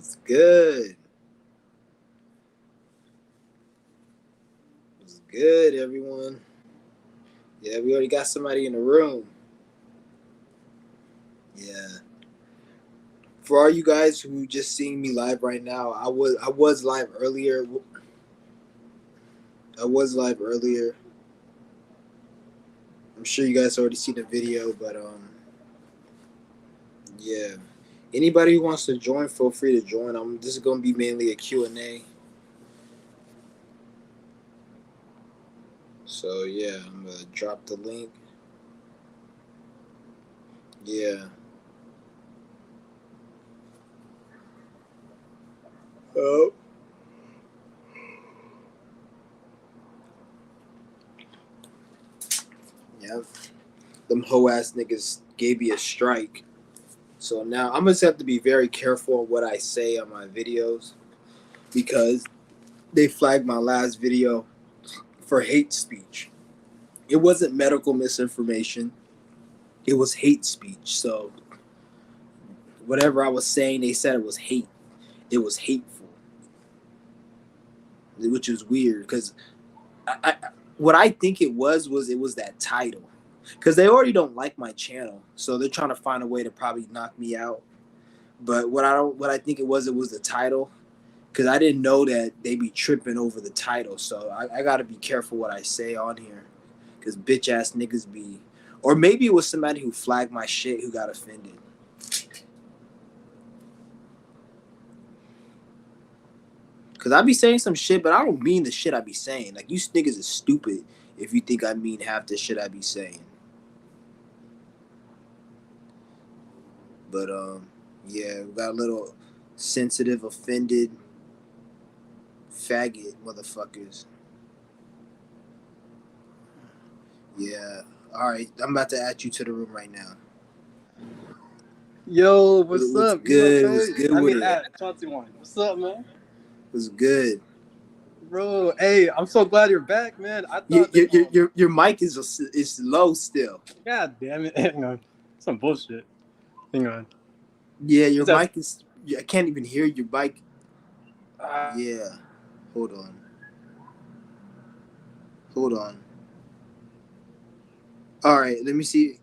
It's good. It's good, everyone. Yeah, we already got somebody in the room. Yeah. For all you guys who just seeing me live right now, I was live earlier. I was live earlier. I'm sure you guys already seen the video, but yeah. Anybody who wants to join, feel free to join. This is gonna be mainly a Q&A. So yeah, I'm gonna drop the link. Yeah. Oh. Yeah. Them hoe ass niggas gave me a strike. So now I'm gonna have to be very careful on what I say on my videos because they flagged my last video for hate speech. It wasn't medical misinformation. It was hate speech. So whatever I was saying, they said it was hate. It was hateful, which is weird because I what I think it was that title. Because they already don't like my channel, so they're trying to find a way to probably knock me out. But what I think it was the title, because I didn't know that they be tripping over the title. So I got to be careful what I say on here, because bitch ass niggas be, or maybe it was somebody who flagged my shit who got offended. Because I be saying some shit, but I don't mean the shit I be saying. Like, you niggas is stupid if you think I mean half the shit I be saying. But yeah, we got a little sensitive, offended, faggot motherfuckers. Yeah. All right, I'm about to add you to the room right now. Yo, what's What's up? good? What's good with it? What's up, man? What's good? Bro, hey, I'm so glad you're back, man. I Your thought that, your mic is low still. God damn it. Hang on. Some bullshit. Hang on. Yeah, your Is that, mic is. I can't even hear your mic. uh, Yeah, hold on. Hold on. All right, let me see.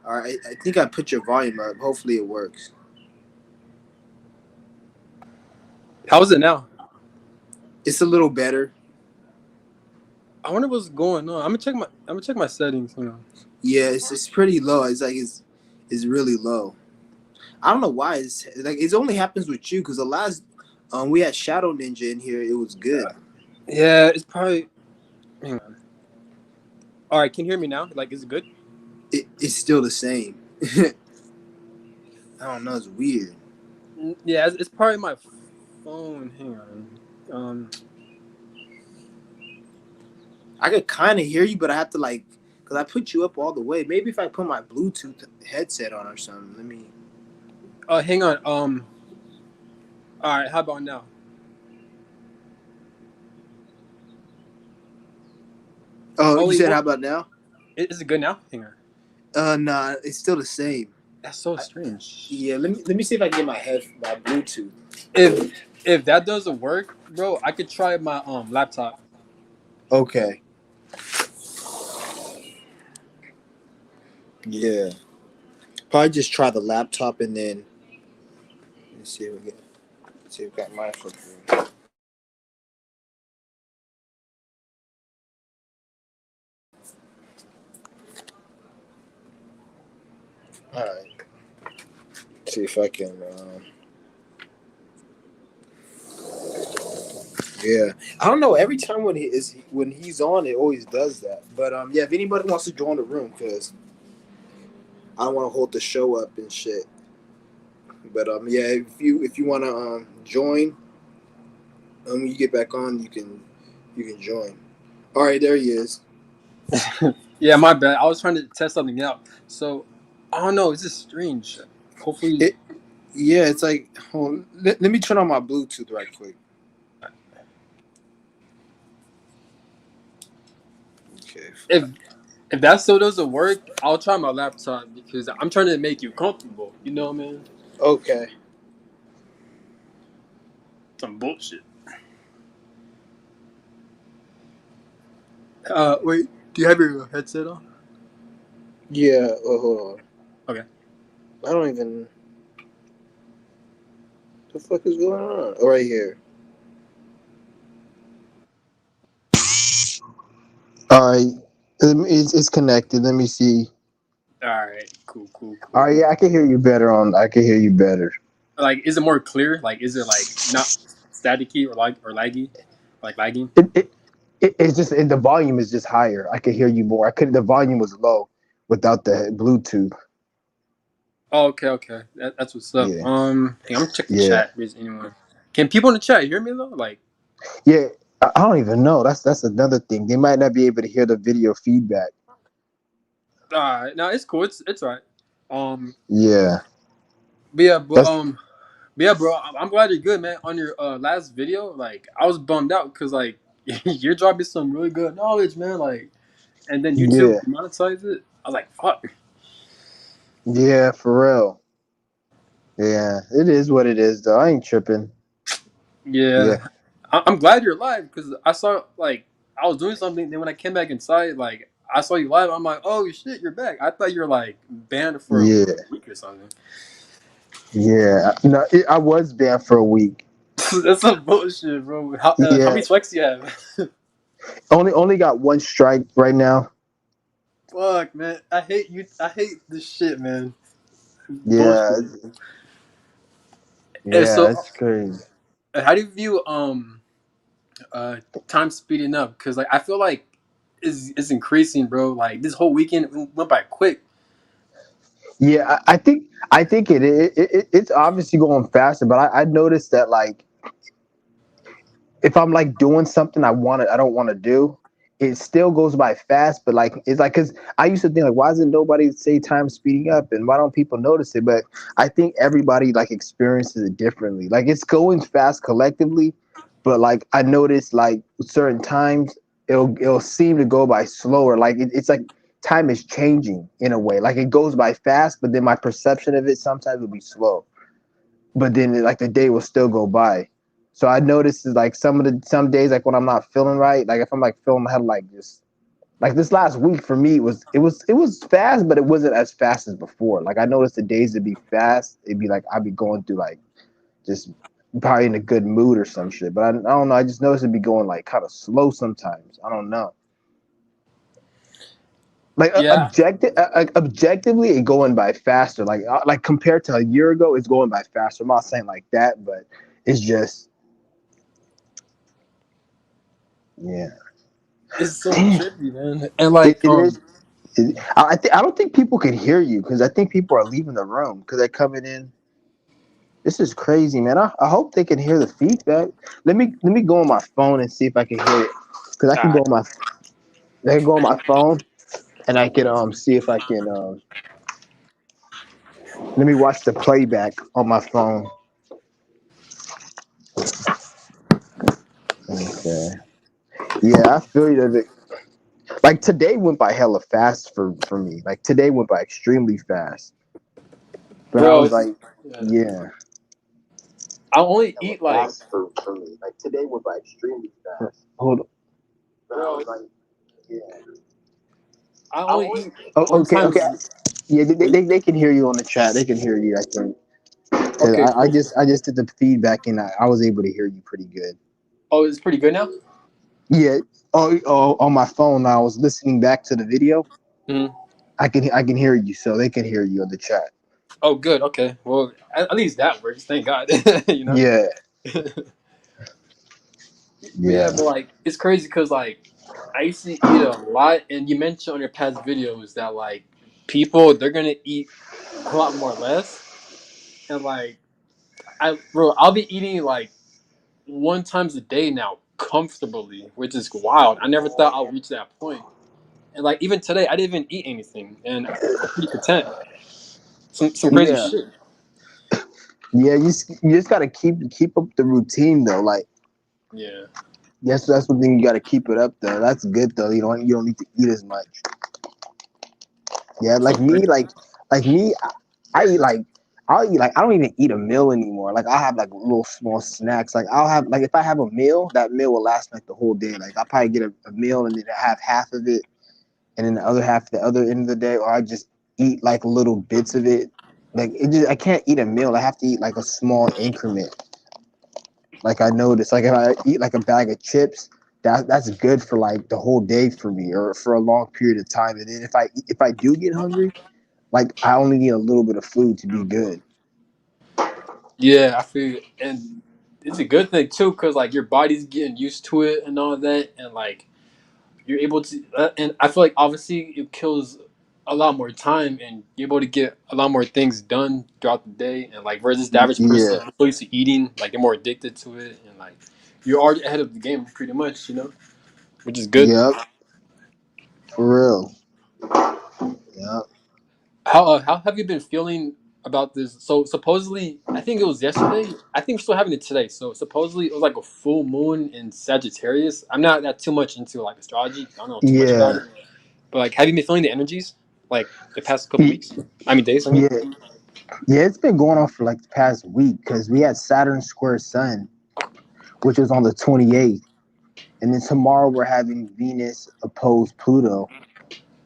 All right, I think I put your volume up. Hopefully it works. how is it now? It's a little better. I wonder what's going on. I'm gonna check my settings, hang on. Yeah, it's pretty low. It's really low. I don't know why. It's like it only happens with you because the last we had Shadow Ninja in here. It was good. Yeah, it's probably, hang on. All right, can you hear me now? Like, is it good? It's still the same. I don't know. It's weird. Yeah, it's probably my phone. Hang on. I could kind of hear you, but I have to like because I put you up all the way. Maybe if I put my Bluetooth headset on or something. Let me. Hang on. All right, how about now? Oh, Oh, you wait, said what? how about now? Is it good now? Hang on. Nah, it's still the same. That's so strange. Yeah, let me see if I can get my Bluetooth. If if that doesn't work, bro, I could try my laptop. Okay. Yeah. Probably just try the laptop and then let's see if we get see if we got my footprint. All right. See if I can. Yeah, I don't know. Every time when he's on, it always does that. But yeah. If anybody wants to join the room, because I don't want to hold the show up and shit. But yeah. If you want to join, when you get back on, you can join. All right, there he is. Yeah, my bad. I was trying to test something out. So I don't know. It's just strange. Hopefully, It yeah. It's like hold on, let me turn on my Bluetooth right quick. Okay. if if that still doesn't work, I'll try my laptop because I'm trying to make you comfortable. You know, man. Okay. Some bullshit. Wait. Do you have your headset on? Yeah. Hold on. Okay. I don't even. The fuck is going on? Oh, right here. All right. It's connected. Let me see. All right. Cool. Cool. All Cool. right. Yeah, I can hear you better on. I can hear you better. Like, is it more clear? Like, is it like not staticky or laggy? Like lagging? It, it, it's just the volume is just higher. I could hear you more. I could. The volume was low without the Bluetooth. Oh, okay. Okay. That's what's up. Yeah. Hey, I'm gonna check the Yeah. chat. Is anyone? Can people in the chat hear me though? Like, Yeah. I don't even know. That's another thing. They might not be able to hear the video feedback. no, it's cool. It's alright. Um, Yeah. but yeah, but That's um, but yeah, bro. I'm glad you're good, man. On your last video, like, I was bummed out because like you're dropping some really good knowledge, man. Like, and then YouTube yeah. demonetized it. I was like, fuck. Yeah. For real. Yeah. It is what it is, though. I ain't tripping. Yeah. Yeah, I'm glad you're live because I saw like I was doing something. Then when I came back inside, like I saw you live. I'm like, oh shit, you're back. I thought you were like banned for a Yeah. week or something. Yeah. No, I was banned for a week. That's some bullshit, bro. How Yeah. many strikes do you have? Only got one strike right now. Fuck, man. I hate you. I hate this shit, man. Yeah. Bullshit. And Yeah. so, It's crazy. how do you view uh time speeding up? Because like I feel like it's increasing, bro. Like this whole weekend went by quick. Yeah. I think it's obviously going faster, but I noticed that like if I'm like doing something I don't want to do, it still goes by fast. But like it's like because I used to think like why doesn't nobody say time speeding up and why don't people notice it? But I think everybody like experiences it differently. Like it's going fast collectively, but like I noticed like certain times it'll seem to go by slower. Like it's like time is changing in a way. Like it goes by fast, but then my perception of it sometimes will be slow, but then like the day will still go by. So I noticed is like some days like when I'm not feeling right, like if I'm like feeling my head like just like this last week for me it was fast, but it wasn't as fast as before. Like I noticed the days would be fast, it'd be like I'd be going through like just probably in a good mood or some shit. But I don't know. I just noticed it'd be going like kind of slow sometimes. I don't know. Like Yeah, objectively, it going by faster. Like compared to a year ago, it's going by faster. I'm not saying like that, but it's just yeah. it's so Damn, trippy, man. And like it is. I don't think people can hear you because I think people are leaving the room because they're coming in. This is crazy, man. I hope they can hear the feedback. Let me go on my phone and see if I can hear it because I can go ah, on my I can go on my phone and I can see if I can let me watch the playback on my phone. Okay. Yeah, I feel you. Like today went by hella fast for me. Like today went by extremely fast. But I bro, was it's like, yeah. yeah. I only Hella eat like fast for me. Like today went by extremely fast. Hold on. But I was like, yeah. I only eat Oh, one okay, okay. times. Yeah, they can hear you on the chat. They can hear you, I think. Cause Okay, I cool. just did the feedback and I was able to hear you pretty good. Oh, it's pretty good now. Yeah. Oh, on my phone. I was listening back to the video. Mhm. I can hear you, so they can hear you on the chat. Oh, good. Okay. Well, at least that works. Thank God. you know. Yeah, But yeah, yeah, but like it's crazy because like I used to eat a lot, and you mentioned on your past videos that like people they're gonna eat a lot more less, and like I'll be eating like one times a day now comfortably, which is wild. I never thought I'll reach that point, and like even today I didn't even eat anything, and I'm pretty content. Some crazy yeah, shit. yeah. You just gotta keep up the routine though. Like Yeah. yes, that's one thing you gotta keep it up though. That's good though. You don't need to eat as much. Yeah, So like me, I eat like I'll eat like I don't even eat a meal anymore. Like I have like little small snacks. Like I'll have like if I have a meal, that meal will last like the whole day. Like I'll probably get a meal and then have half of it and then the other half the other end of the day, or I just eat like little bits of it. Like it just I can't eat a meal. I have to eat like a small increment. Like I noticed, like if I eat like a bag of chips, that's good for like the whole day for me, or for a long period of time. And then if I do get hungry, like I only need a little bit of food to be good. Yeah, I feel, and it's a good thing too, cause like your body's getting used to it and all that, and like you're able to, and I feel like obviously it kills a lot more time, and you're able to get a lot more things done throughout the day, and like versus the average person Yeah. who's so used to eating, like they're more addicted to it, and like you're already ahead of the game pretty much, which is good. Yep. For real. Yep. How have you been feeling about this? So supposedly, I think it was yesterday. I think we're still having it today. So supposedly, it was like a full moon in Sagittarius. I'm not that too much into like astrology. I don't know too much about Yeah. it. But like, have you been feeling the energies like the past couple Y- weeks? I mean, days. I mean. Yeah. Yeah. It's been going on for like the past week because we had Saturn square Sun, which was on the 28th, and then tomorrow we're having Venus oppose Pluto.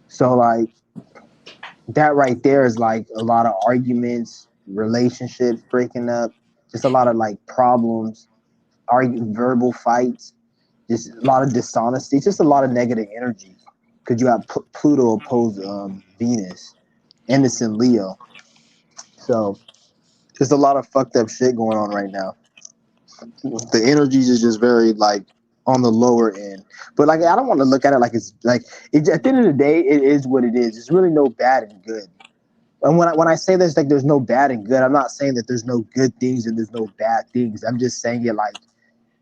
So like that right there is like a lot of arguments, relationships breaking up, just a lot of like problems, verbal fights, just a lot of dishonesty, just a lot of negative energy because you have Pluto oppose Venus, and it's in Leo. So there's a lot of fucked up shit going on right now. The energies is just very like on the lower end. But like I don't want to look at it like it's like at the end of the day, it is what it is. It's really no bad and good. And when I say this, like there's no bad and good, I'm not saying that there's no good things and there's no bad things. I'm just saying it like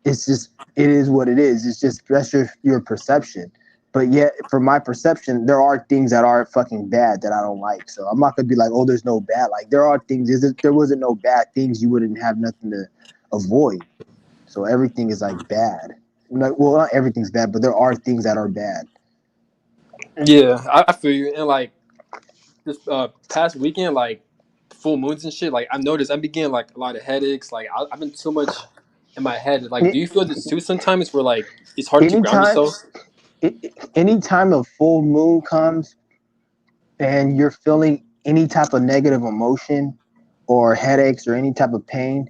it's just it is what it is. It's just that's your perception. But yet, from my perception, there are things that are fucking bad that I don't like. So I'm not gonna be like, oh, there's no bad. Like there are things. If there wasn't no bad things, you wouldn't have nothing to avoid. So everything is like bad. Like, well, not everything's bad, but there are things that are bad. Yeah, I feel you. And like this past weekend, like full moons and shit, like I've noticed I'm beginning like a lot of headaches. Like I've been too much in my head. Like, do you feel this too sometimes? Where like it's hard to ground Anytime, yourself? anytime a full moon comes and you're feeling any type of negative emotion or headaches or any type of pain,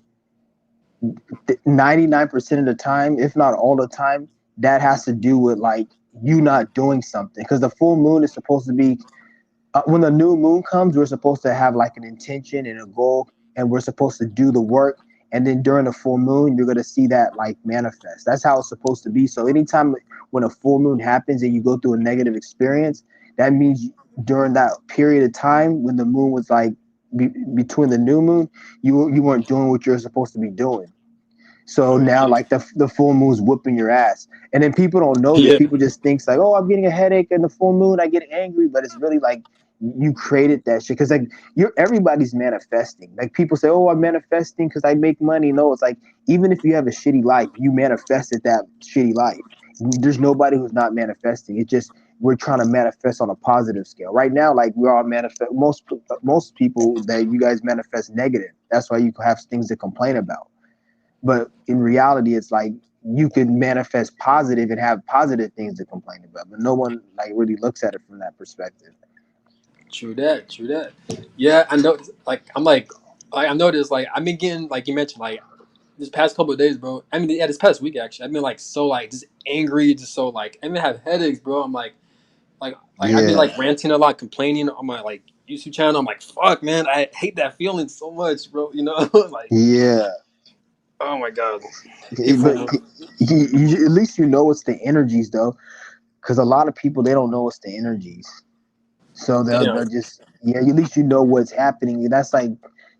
99% of the time, if not all the time, that has to do with like you not doing something. Because the full moon is supposed to be when the new moon comes, we're supposed to have like an intention and a goal, and we're supposed to do the work. And then during the full moon, you're gonna see that like manifest. That's how it's supposed to be. So anytime when a full moon happens and you go through a negative experience, that means during that period of time when the moon was like between the new moon, you weren't doing what you're supposed to be doing. So now, like the full moon's whooping your ass, and then people don't know this. Yeah, People just thinks like, oh, I'm getting a headache in the full moon. I get angry, but it's really like you created that shit because like you're everybody's manifesting. Like people say, oh, I'm manifesting because I make money. No, it's like even if you have a shitty life, you manifested that shitty life. There's nobody who's not manifesting. It's just we're trying to manifest on a positive scale right now. Like we're all manifest. Most people that you guys manifest negative. That's why you have things to complain about. But in reality, it's like you can manifest positive and have positive things to complain about, but no one like really looks at it from that perspective. true that, true that. Yeah, I know. Like I noticed, like I've been getting, like you mentioned, like this past couple of days, bro. I mean, yeah, this past week actually, I've been like so like just angry, just so like I even have headaches, bro. I'm like I've been Yeah, like ranting a lot, complaining on my like YouTube channel. I'm like, fuck, man, I hate that feeling so much, bro. Like, yeah. oh my god, hate full But moon. at least you know it's the energies though, because a lot of people they don't know it's the energies, so Damn. they'll just yeah. At least you know what's happening. And that's like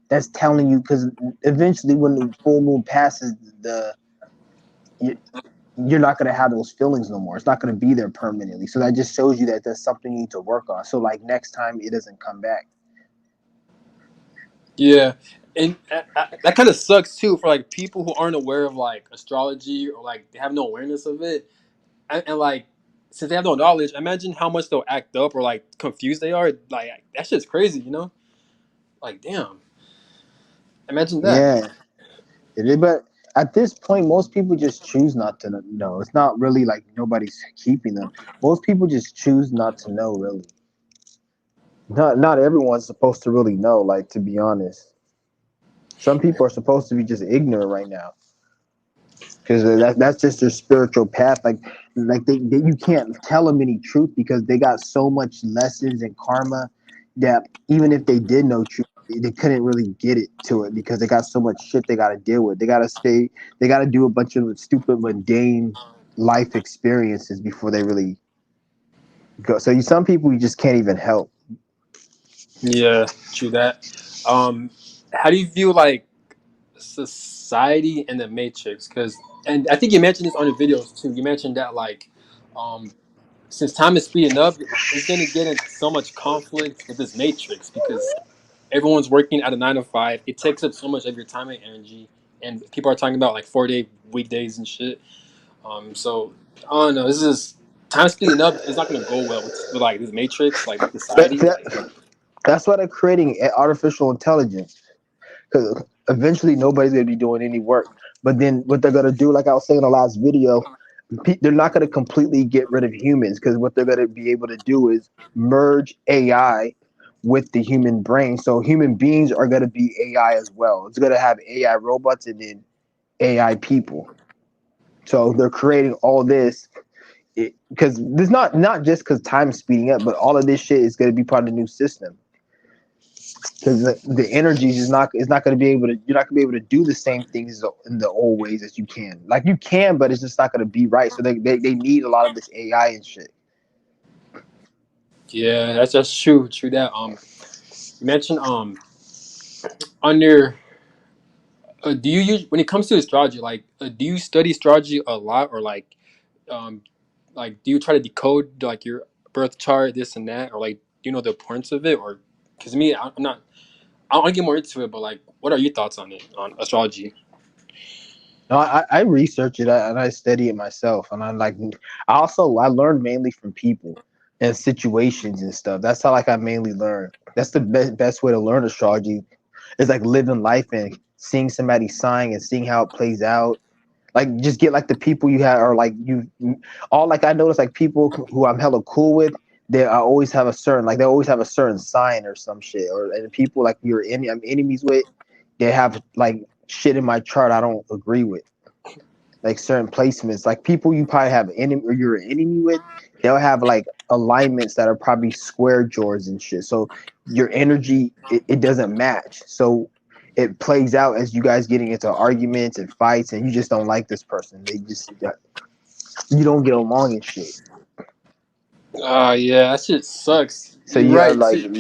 that's telling you because eventually when the full moon passes, the you, you're not going to have those feelings no more. It's not going to be there permanently. So that just shows you that there's something you need to work on. So like next time it doesn't come back. Yeah, and that kind of sucks too for like people who aren't aware of like astrology or like they have no awareness of it, and like since they have no knowledge, imagine how much they'll act up or like confused they are. Like that shit's crazy. Like damn. Imagine that. Yeah, it is. But at this point, most people just choose not to know. It's not really like nobody's keeping them. Most people just choose not to know. Really, not everyone's supposed to really know. Like to be honest, some people are supposed to be just ignorant right now because that's just their spiritual path. Like they you can't tell them any truth because they got so much lessons and karma that even if they did know truth, they couldn't really get it to it because they got so much shit they got to deal with. They got to stay. They got to do a bunch of stupid mundane life experiences before they really go. So some people you just can't even help. Yeah, true that. How do you view like society and the Matrix? Because, and I think you mentioned this on your videos too. You mentioned that like, um, since time is speeding up, it's gonna get in so much conflict with this Matrix because everyone's working at a 9 to 5. It takes up so much of your time and energy, and people are talking about like 4 day weekdays and shit. So I don't know. This is time speeding up. It's not gonna go well with like this Matrix, like That, society. that, that's why they're creating artificial intelligence because eventually nobody's going to be doing any work. But then what they're going to do, like I was saying in the last video, they're not going to completely get rid of humans because what they're going to be able to do is merge AI with the human brain. So human beings are going to be AI as well. It's going to have AI robots and then AI people. So they're creating all this because there's not just because time's speeding up, but all of this shit is going to be part of the new system because the energies is not going to be able to you're not going to be able to do the same things in the old ways as you can like you can but it's just not going to be right so they need a lot of this AI and shit. Yeah, that's true. True that. You mentioned on your do you use when it comes to astrology, like do you study astrology a lot, or um like do you try to decode like your birth chart, this and that, or like do you know the importance of it, or because me, I'm not. I want to get more into it, but like, what are your thoughts on it, on astrology? No, I research it and I study it myself and I learned mainly from people and situations and stuff. That's how like I mainly learn. That's the best way to learn astrology is like living life and seeing somebody sign and seeing how it plays out. Like just get like the people you have or like you all like I notice like people who I'm hella cool with, they I always have a certain like they always have a certain sign or some shit. Or and people like I'm enemies with, they have like shit in my chart I don't agree with. Like certain placements. Like people you probably have enemy or you're an enemy with, they'll have like alignments that are probably square drawers and shit. So your energy it doesn't match. So it plays out as you guys getting into arguments and fights and you just don't like this person. They just you don't get along and shit. Yeah, that shit sucks. So You're you gotta right. like Shit.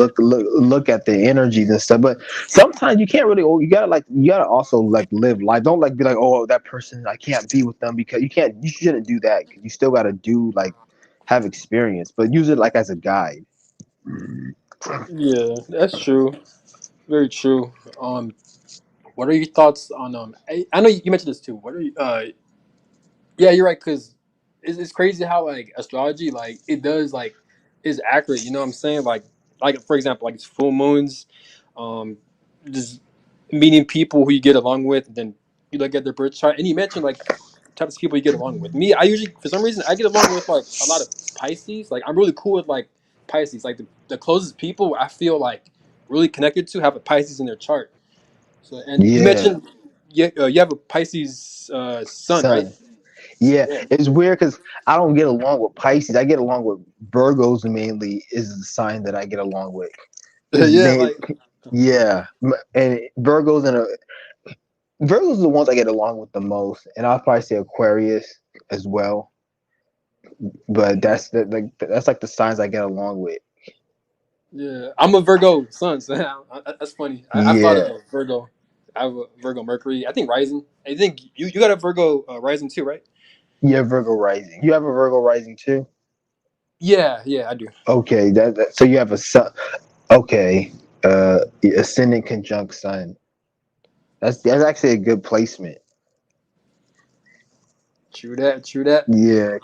look at the energies and stuff. But sometimes you can't really. You gotta you gotta also like live life. Don't like be like oh that person I can't be with them because you can't. You shouldn't do that. You still gotta do like have experience, but use it like as a guide. Yeah, that's true. Very true. What are your thoughts on I know you mentioned this too. What are you? Yeah, you're right. Cause it's crazy how like astrology, like it does like is accurate. You know what I'm saying? Like for example, like it's full moons, um, just meeting people who you get along with, and then you look at their birth chart, and you mentioned like types of people you get along with. Me, I usually for some reason I get along with like a lot of Pisces. Like I'm really cool with like Pisces. Like the closest people I feel like really connected to have a Pisces in their chart. So and you Yeah, mentioned you have a Pisces sun, right? son. Yeah, Yeah. it's weird because I don't get along with Pisces. I get along with Virgos mainly. Is the sign that I get along with. Is Yeah, they, like yeah, and Virgos are the ones I get along with the most, and I'll probably say Aquarius as well. But that's like the signs I get along with. yeah, I'm a Virgo sun, so that's funny. I thought Yeah, of a Virgo. I have a Virgo Mercury. I think rising. I think you got a Virgo rising too, right? yeah, Virgo rising. You have a Virgo rising too. Yeah, yeah, I do. Okay, so you have a sun. Okay, ascendant conjunct sun. That's actually a good placement. True that. True that. Yeah,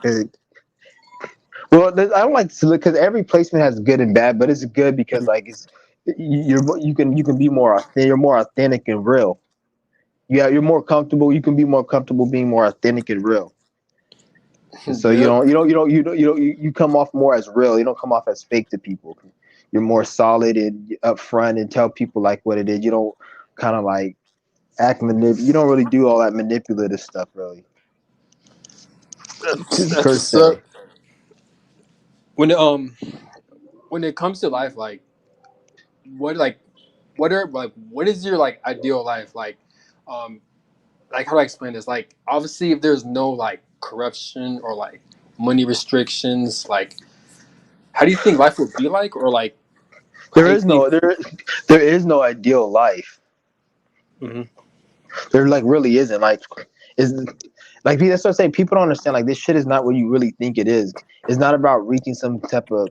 well, I don't like to look because every placement has good and bad, but it's good because like you can be more authentic. You're more authentic and real. Yeah, you're more comfortable. You can be more comfortable being more authentic and real. And so Yep. you come off more as real. You don't come off as fake to people. You're more solid and upfront and tell people like what it is. You don't kind of like You don't really do all that manipulative stuff, really. That's Per what's up. se. When when it comes to life, what like what is your ideal life um how do I explain this? Obviously, if there's no corruption or money restrictions, how do you think life would be like, or how There do you is think? no there is no ideal life. Mhm. There like really isn't. Is like that's what I say. People don't understand. Like this shit is not what you really think it is. It's not about reaching some type of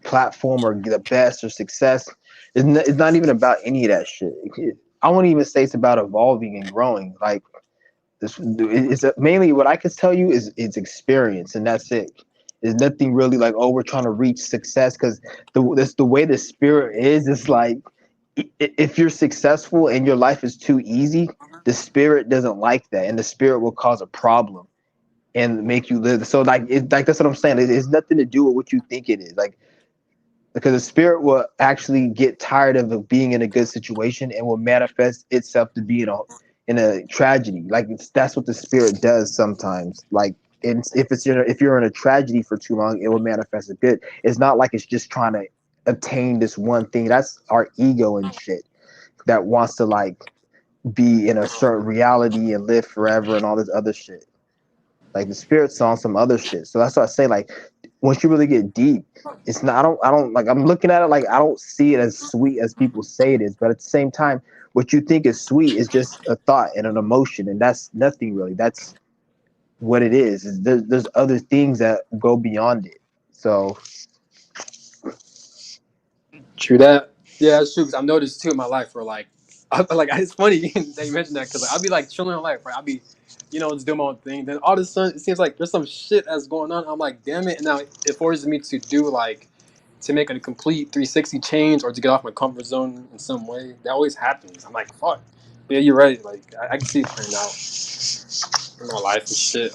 platform or the best or success. It's not even about any of that shit. I won't even say it's about evolving and growing. Like this, it's mainly what I can tell you is it's experience, and that's it. There's nothing really like, oh, we're trying to reach success, because that's the way the spirit is. It's like if you're successful and your life is too easy, the spirit doesn't like that, and the spirit will cause a problem and make you live. So like that's what I'm saying. It's nothing to do with what you think it is. Like because the spirit will actually get tired of being in a good situation and will manifest itself to be in a tragedy. Like that's what the spirit does sometimes. Like if you're in a tragedy for too long, it will manifest as good. It's not like it's just trying to obtain this one thing. That's our ego and shit that wants to like be in a certain reality and live forever and all this other shit. Like the spirit's on some other shit. So that's what I say. Like once you really get deep, it's not. I don't like. I'm looking at it like I don't see it as sweet as people say it is. But at the same time, what you think is sweet is just a thought and an emotion, and that's nothing really. That's what it is there's other things that go beyond it. So True that. Yeah, that's true. Because I've noticed too in my life where it's funny that you mentioned that, because I'll be chilling in life, right? I'll be, just doing my own thing. Then all of a sudden, it seems like there's some shit that's going on. I'm like, damn it! And now it forces me to do to make a complete 360 change or to get off my comfort zone in some way. That always happens. I'm like, fuck. But yeah, you're right. I can see it playing out in my life and shit.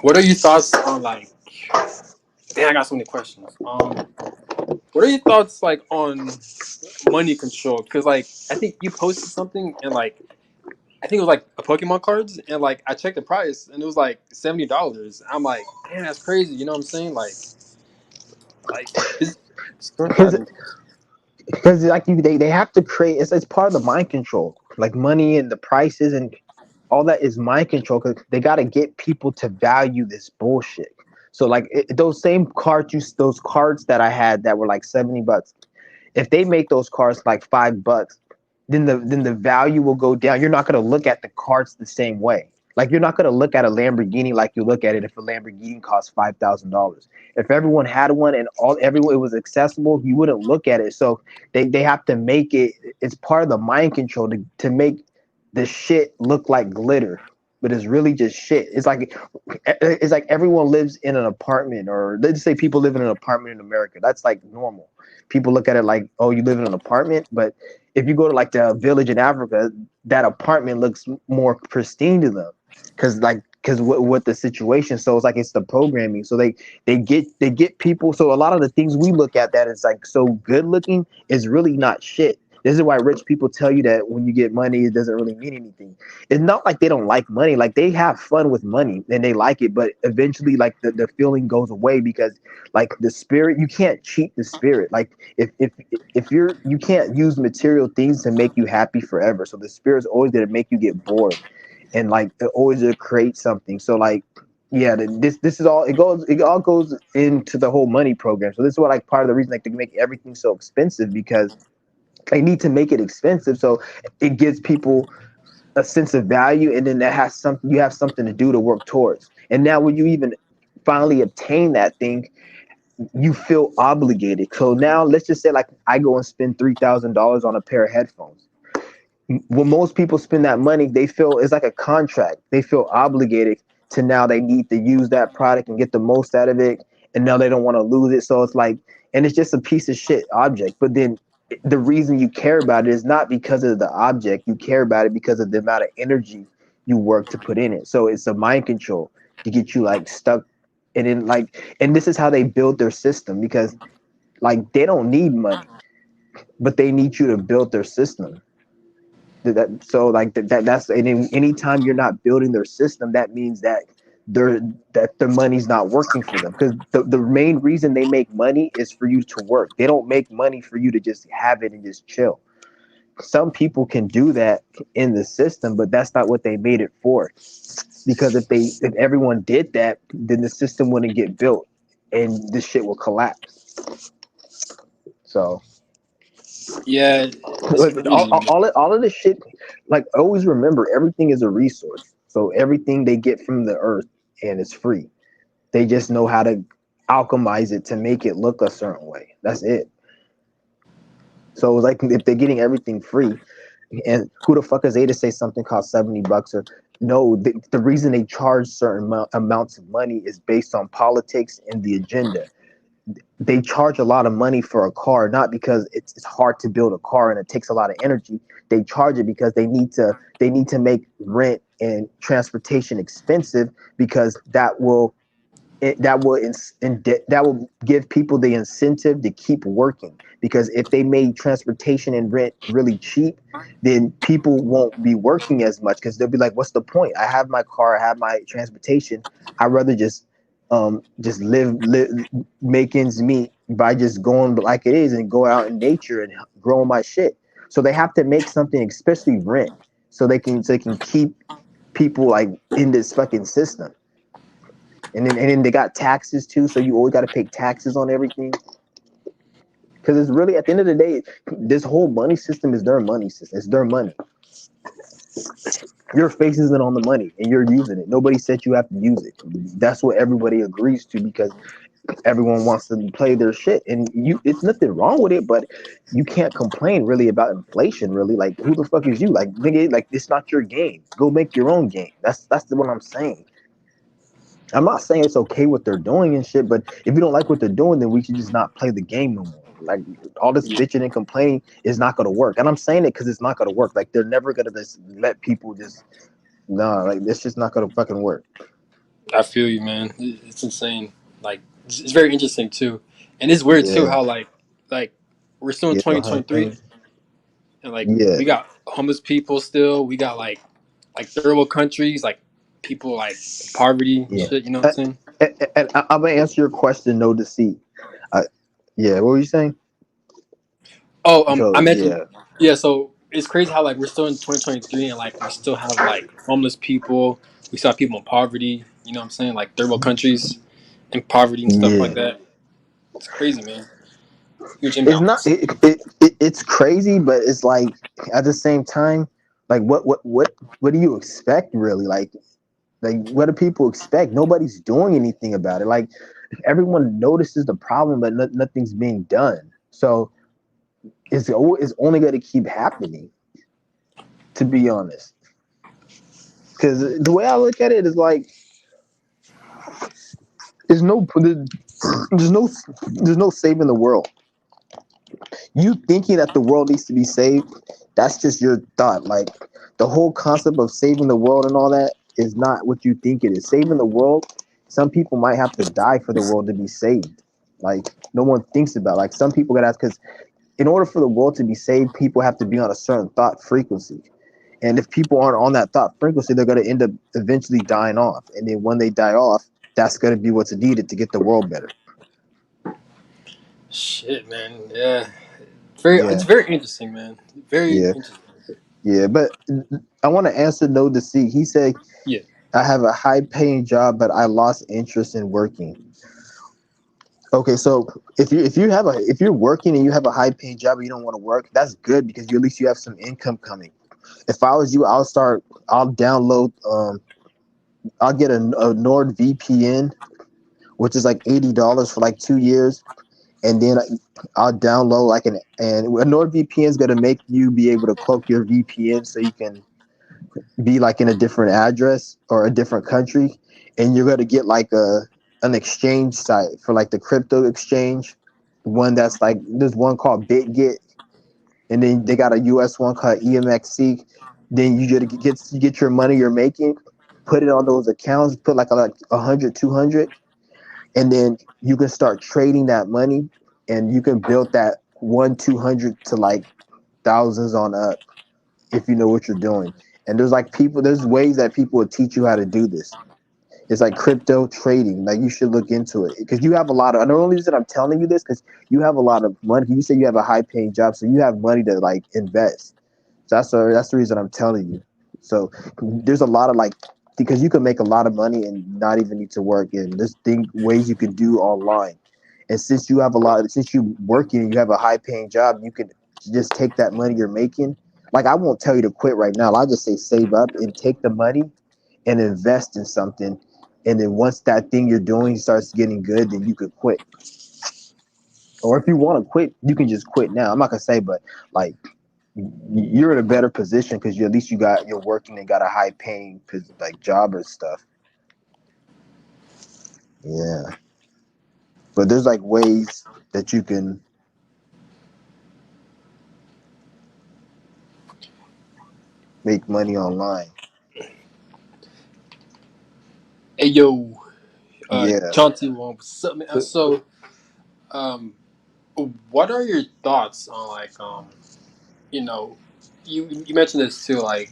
What are your thoughts on Damn, I got so many questions. What are your thoughts on money control? Because I think you posted something, and I think it was a Pokemon cards, and I checked the price and it was $70. I'm like, damn, that's crazy. You know what I'm saying? Like is start because that into like they have to create. It's part of the mind control. Like money and the prices and all that is mind control, because they got to get people to value this bullshit. So like those cards that I had that were like $70, if they make those cards like $5, then the value will go down. You're not going to look at the cards the same way. Like you're not going to look at a Lamborghini like you look at it if a Lamborghini costs $5,000. If everyone had one and everyone it was accessible, you wouldn't look at it. So they have to make it. It's part of the mind control to make the shit look like glitter, but it's really just shit. It's like everyone lives in an apartment, or let's say people live in an apartment in America. That's like normal. People look at it like, oh, you live in an apartment, but if you go to like the village in Africa, that apartment looks more pristine to them, because what the situation. So it's like it's the programming. So they get people. So a lot of the things we look at that is like so good looking is really not shit. This is why rich people tell you that when you get money, it doesn't really mean anything. It's not like they don't like money. Like they have fun with money and they like it, but eventually like the feeling goes away, because like the spirit, you can't cheat the spirit. Like if you can't use material things to make you happy forever. So the spirit's always gonna make you get bored, and like it always gonna create something. So like yeah, this is all it all goes into the whole money program. So this is what like part of the reason like they make everything so expensive, because they need to make it expensive so it gives people a sense of value, and then that has something you have something to do to work towards. And now when you even finally obtain that thing, you feel obligated. So now let's just say like I go and spend $3,000 on a pair of headphones. When most people spend that money, they feel it's like a contract. They feel obligated to now they need to use that product and get the most out of it, and now they don't want to lose it. So it's like, and it's just a piece of shit object. But then the reason you care about it is not because of the object. You care about it because of the amount of energy you work to put in it. So it's a mind control to get you like stuck. And then like, and this is how they build their system, because like they don't need money, but they need you to build their system. So like that's, and then anytime you're not building their system, that means that they're that the money's not working for them, because the main reason they make money is for you to work. They don't make money for you to just have it and just chill. Some people can do that in the system, but that's not what they made it for. Because if everyone did that, then the system wouldn't get built and this shit will collapse. So Yeah, it's crazy, man. all of this shit, like always remember, everything is a resource. So everything they get from the earth, and it's free. They just know how to alchemize it to make it look a certain way. That's it. So it's like if they're getting everything free, and who the fuck is they to say something costs $70 or no? The reason they charge certain amounts of money is based on politics and the agenda. They charge a lot of money for a car, not because it's hard to build a car and it takes a lot of energy. They charge it because they need to make rent and transportation expensive, because that will give people the incentive to keep working. Because if they made transportation and rent really cheap, then people won't be working as much, because they'll be like, what's the point? I have my car, I have my transportation. I'd rather just live make ends meet by just going like it is and go out in nature and growing my shit. So they have to make something, especially rent, so they can keep people like in this fucking system. And then they got taxes too, so you always got to pay taxes on everything. Because it's really, at the end of the day, this whole money system is their money system. It's their money. Your face isn't on the money, and you're using it. Nobody said you have to use it. That's what everybody agrees to, because everyone wants to play their shit, and it's nothing wrong with it. But you can't complain really about inflation. Really, like, who the fuck is you? Like, nigga, like, it's not your game. Go make your own game. That's what I'm saying. I'm not saying it's okay what they're doing and shit, but if you don't like what they're doing, then we should just not play the game no more. Like, all this bitching and complaining is not going to work. And I'm saying it because it's not going to work. Like, they're never going to just let people just, nah, like, it's just not going to fucking work. I feel you, man. It's insane. Like, it's very interesting too, and it's weird too Yeah. how like we're still in Yeah. Go ahead. 2023, and like Yeah. we got homeless people still. We got like third world countries, like people like poverty and Yeah. shit. You know what I'm saying? And I'm going to answer your question, no deceit. Uh, yeah. What were you saying? Oh, I So, mentioned, yeah. yeah. So it's crazy how like we're still in 2023 and like we still have like homeless people. We still have people in poverty. You know what I'm saying? Like third world countries and poverty and stuff like Yeah. that. It's crazy, man. Huge It's not, imbalance. it's crazy, but it's like, at the same time, like, what do you expect, really? Like, what do people expect? Nobody's doing anything about it. Like, everyone notices the problem, but nothing's being done. So it's only going to keep happening, to be honest. Because the way I look at it is like, there's no there's no there's no saving the world. You thinking that the world needs to be saved, that's just your thought. Like, the whole concept of saving the world and all that is not what you think it is. Saving the world, some people might have to die for the world to be saved. Like, no one thinks about, like, some people gotta ask, because in order for the world to be saved, people have to be on a certain thought frequency. And if people aren't on that thought frequency, they're gonna end up eventually dying off. And then when they die off, that's gonna be what's needed to get the world better. Shit, man. Yeah. It's Yeah, very interesting, man. Very yeah, interesting. yeah. But I want to answer no deceit. He said, Yeah. I have a high paying job, but I lost interest in working. Okay, so if you're working and you have a high paying job and you don't want to work, that's good, because at least you have some income coming. If I was you, I'll download, I'll get a Nord VPN, which is like $80 for like 2 years. And then I'll download like and a NordVPN is gonna make you be able to cloak your VPN so you can be like in a different address or a different country, and you're gonna get like an exchange site for like the crypto exchange. One that's like, there's one called BitGet, and then they got a US one called EMXC. Then you get your money you're making, put it on those accounts, put like 100, 200, and then you can start trading that money, and you can build that 1, 200 to like thousands on up if you know what you're doing. And there's ways that people will teach you how to do this. It's like crypto trading. Like you should look into it because you have a lot of. And the only reason I'm telling you this because you have a lot of money. You say you have a high paying job, so you have money to like invest. So that's the reason I'm telling you. So there's a lot of like because you can make a lot of money and not even need to work. And there's ways you can do online. And since you working, you have a high paying job, you can just take that money you're making. Like I won't tell you to quit right now. I'll just say save up and take the money and invest in something. And then once that thing you're doing starts getting good, then you could quit. Or if you want to quit, you can just quit now. I'm not gonna say, but like you're in a better position because you at least you're working and got a high paying like job or stuff. Yeah, but there's like ways that you can make money online. Hey yo, Yeah. Chauncey, what's up, man? So, So, um, what are your thoughts on like you know, you mentioned this too, like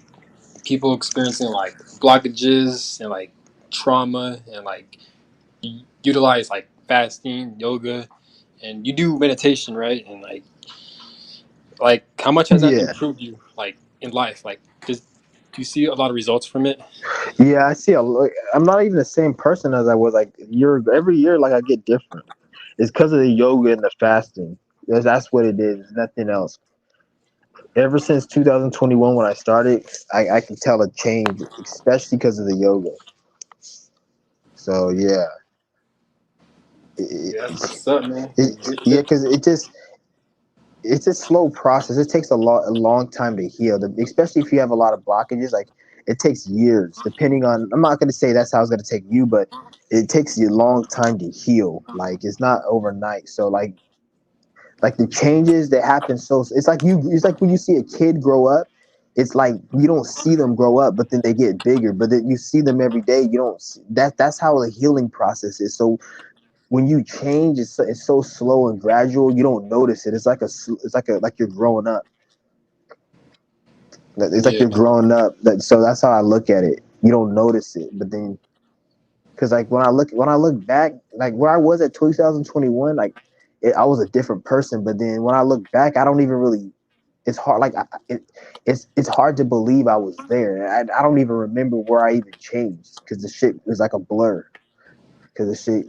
people experiencing like blockages and like trauma and like utilize like fasting, yoga, and you do meditation, right? And like how much has that yeah, improved you like in life? Like, do you see a lot of results from it? yeah. I see. I'm not even the same person as I was like every year. Like I get different. It's because of the yoga and the fasting. That's what it is. Nothing else. Ever since 2021 when I started, I can tell a change, especially because of the yoga. So yeah, it, Yeah, that's it, what's up, man. Good yeah, shit. because it's a slow process. It takes a long time to heal, especially if you have a lot of blockages. Like it takes years, depending on. I'm not going to say that's how it's going to take you, but it takes you a long time to heal. Like it's not overnight. So like the changes that happen, so it's like when you see a kid grow up. It's like you don't see them grow up, but then they get bigger. But then you see them every day. You don't see, that's how the healing process is. So when you change, it's so slow and gradual. You don't notice it. Like you're growing up. It's like Yeah, you're growing up. So that's how I look at it. You don't notice it, but then because like when I look back, like where I was at 2021, like I was a different person. But then when I look back, I don't even really. It's hard. Like it's hard to believe I was there. I don't even remember where I even changed because the shit was like a blur. Because the shit,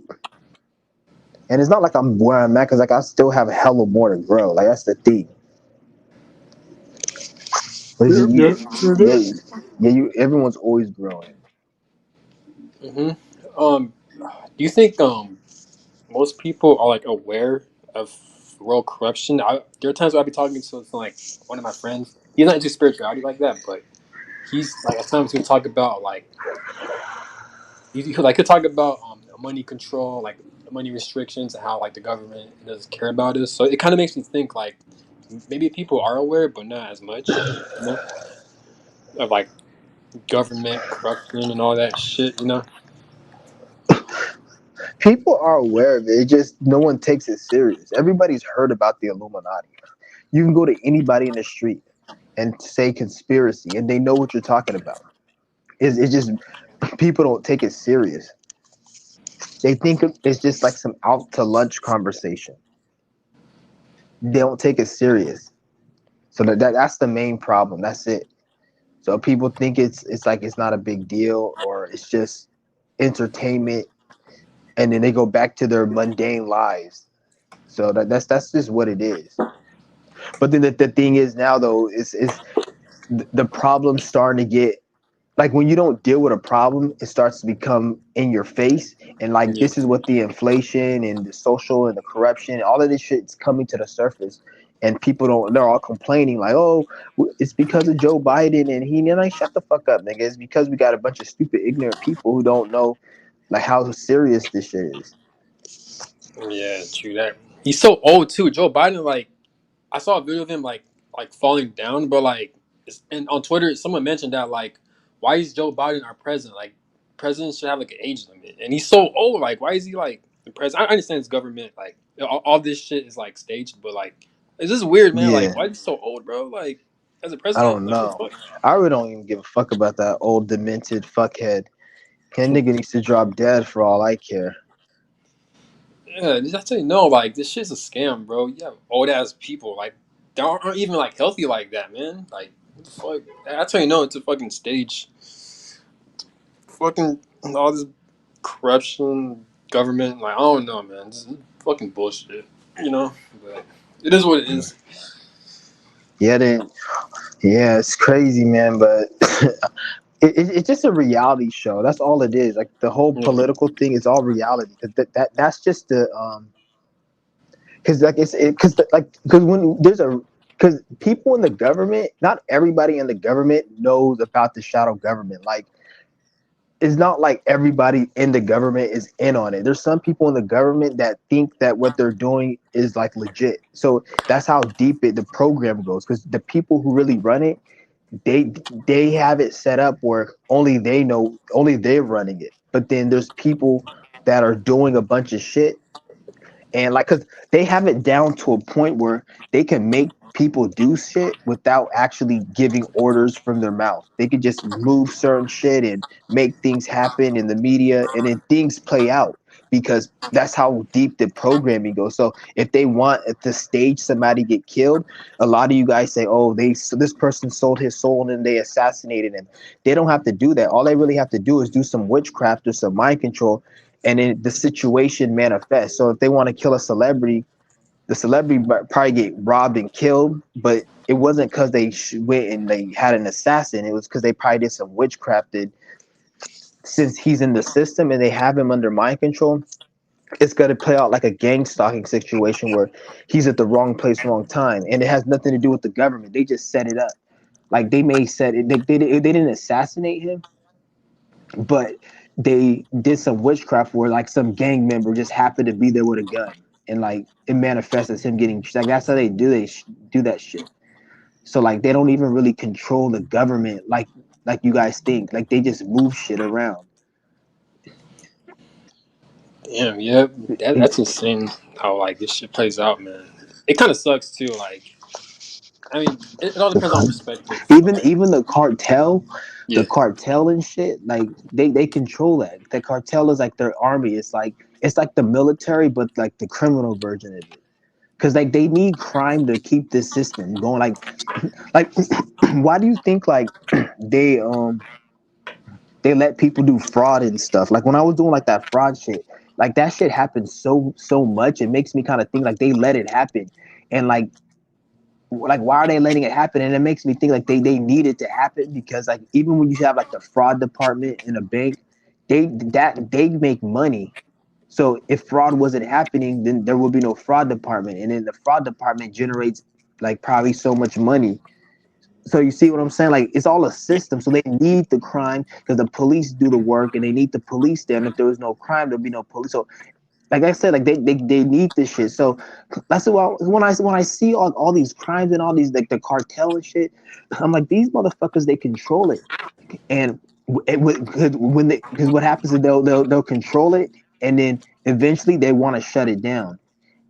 and it's not like I'm where I'm at because like I still have hella more to grow. Like that's the thing. But it's yep, just yep, sure yeah, do. yeah. Everyone's always growing. Um, do you think most people are like aware of world corruption? There are times where I'll be talking to like one of my friends. He's not into spirituality like that, but he's like at times he'll talk about like he like could talk about money control, like money restrictions, and how like the government doesn't care about us. So it kind of makes me think like maybe people are aware, but not as much, of like government corruption and all that shit. People are aware of it. It just no one takes it serious. Everybody's heard about the Illuminati. You can go to anybody in the street and say conspiracy, and they know what you're talking about. It's just people don't take it serious. They think it's just like some out to lunch conversation. They don't take it serious. So that's the main problem. That's it. So people think it's like it's not a big deal or it's just entertainment, and then they go back to their mundane lives. So that's just what it is. But then the thing is now though is the problem's starting to get like when you don't deal with a problem, it starts to become in your face. And like Yeah, this is what the inflation and the social and the corruption, all of this shit's coming to the surface. And people don't, they're all complaining like, oh, it's because of Joe Biden. And like, shut the fuck up, nigga. It's because we got a bunch of stupid, ignorant people who don't know like how serious this shit is. yeah, true that. He's so old too. Joe Biden, like I saw a video of him like like falling down, but like, and on Twitter, someone mentioned that like, why is Joe Biden our president? Like, presidents should have like an age limit, and he's so old. Like, why is he like the president? I understand it's government, like all this shit is like staged, but like, it's just weird, man. Like, Yeah, why is he so old, bro? Like, as a I president, don't like, what know. the fuck? I really don't even give a fuck about that old demented fuckhead. That nigga needs to drop dead for all I care. Yeah, I tell you no, like this shit's a scam, bro. You have old ass people like they aren't even like healthy like that, man. Like what the fuck? I tell you no, it's a fucking stage. Fucking all this corruption, government, like I don't know, man. This is fucking bullshit, you know. But it is what it is. Yeah, then yeah, it's crazy, man. But it's just a reality show. That's all it is. Like the whole Yeah, political thing is all reality. That's just the because like because when there's a because people in the government, not everybody in the government knows about the shadow government. Like it's not like everybody in the government is in on it. There's some people in the government that think that what they're doing is like legit. So that's how deep the program goes. Because the people who really run it, they they have it set up where only they know, only they're running it. But then there's people that are doing a bunch of shit, and like because they have it down to a point where they can make people do shit without actually giving orders from their mouth. They could just move certain shit and make things happen in the media, and then things play out because that's how deep the programming goes. So if they want to stage somebody get killed, a lot of you guys say, oh, this person sold his soul and then they assassinated him. They don't have to do that. All they really have to do is do some witchcraft or some mind control, and then the situation manifests. So if they want to kill a celebrity, the celebrity might probably get robbed and killed, but it wasn't because they went and they had an assassin. It was because they probably did some witchcrafted. Since he's in the system and they have him under mind control, it's going to play out like a gang stalking situation where he's at the wrong place, wrong time, and it has nothing to do with the government. They just set it up. Like they may set it. They didn't assassinate him, but they did some witchcraft where like some gang member just happened to be there with a gun, and like it manifests as him getting like that's how they do do that shit. So like they don't even really control the government like you guys think. Like they just move shit around. damn, yeah, that's insane. How like this shit plays out, man. It kind of sucks too. Like, I mean, it all depends on perspective. Like, Even the yeah. cartel and shit, like they control that. The cartel is like their army. It's like the military, but like the criminal version of it. Because like they need crime to keep this system going. Like why do you think like they they let people do fraud and stuff? Like when I was doing like that fraud shit, like that shit happens so much. It makes me kind of think like they let it happen, and like why are they letting it happen? And it makes me think like they need it to happen because like even when you have like the fraud department in a bank, they make money. So if fraud wasn't happening, then there would be no fraud department, and then the fraud department generates like probably so much money. So you see what I'm saying? Like it's all a system. So they need the crime because the police do the work, and they need the police there. And if there was no crime, there'd be no police. So like I said, like they need this shit. So that's why when I see all these crimes and all these like the cartel and shit, I'm like these motherfuckers they control it, and when they because what happens is they'll control it, and then eventually they want to shut it down,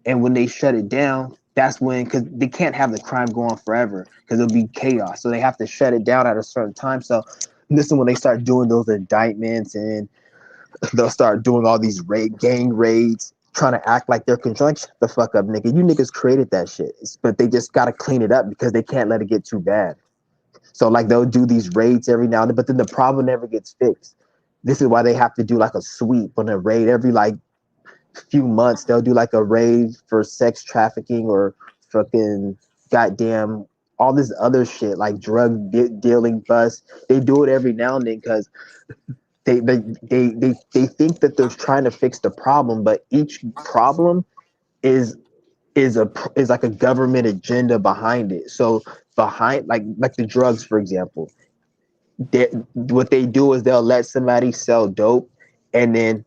and when they shut it down, that's when because they can't have the crime go on forever because it'll be chaos, so they have to shut it down at a certain time. So this is when they start doing those indictments, and they'll start doing all these gang raids, trying to act like they're controlling. Like, shut the fuck up, nigga. You niggas created that shit, but they just gotta clean it up because they can't let it get too bad. So like they'll do these raids every now and then, but then the problem never gets fixed. This is why they have to do like a sweep on a raid every like few months. They'll do like a raid for sex trafficking or fucking goddamn all this other shit like dealing bust. They do it every now and then because they think that they're trying to fix the problem, but each problem is is like a government agenda behind it. So behind like the drugs, for example, what they do is they'll let somebody sell dope, and then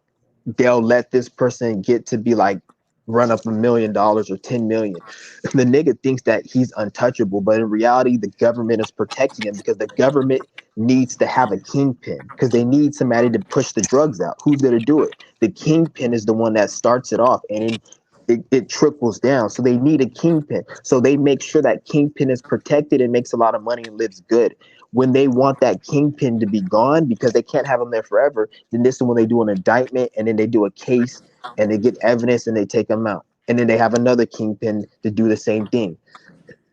they'll let this person get to be like run up $1 million or 10 million. The nigga thinks that he's untouchable, but in reality, the government is protecting him because the government needs to have a kingpin because they need somebody to push the drugs out. Who's going to do it? The kingpin is the one that starts it off, and it trickles down. So they need a kingpin. So they make sure that kingpin is protected and makes a lot of money and lives good. When they want that kingpin to be gone because they can't have him there forever, then this is when they do an indictment and then they do a case and they get evidence and they take them out. And then they have another kingpin to do the same thing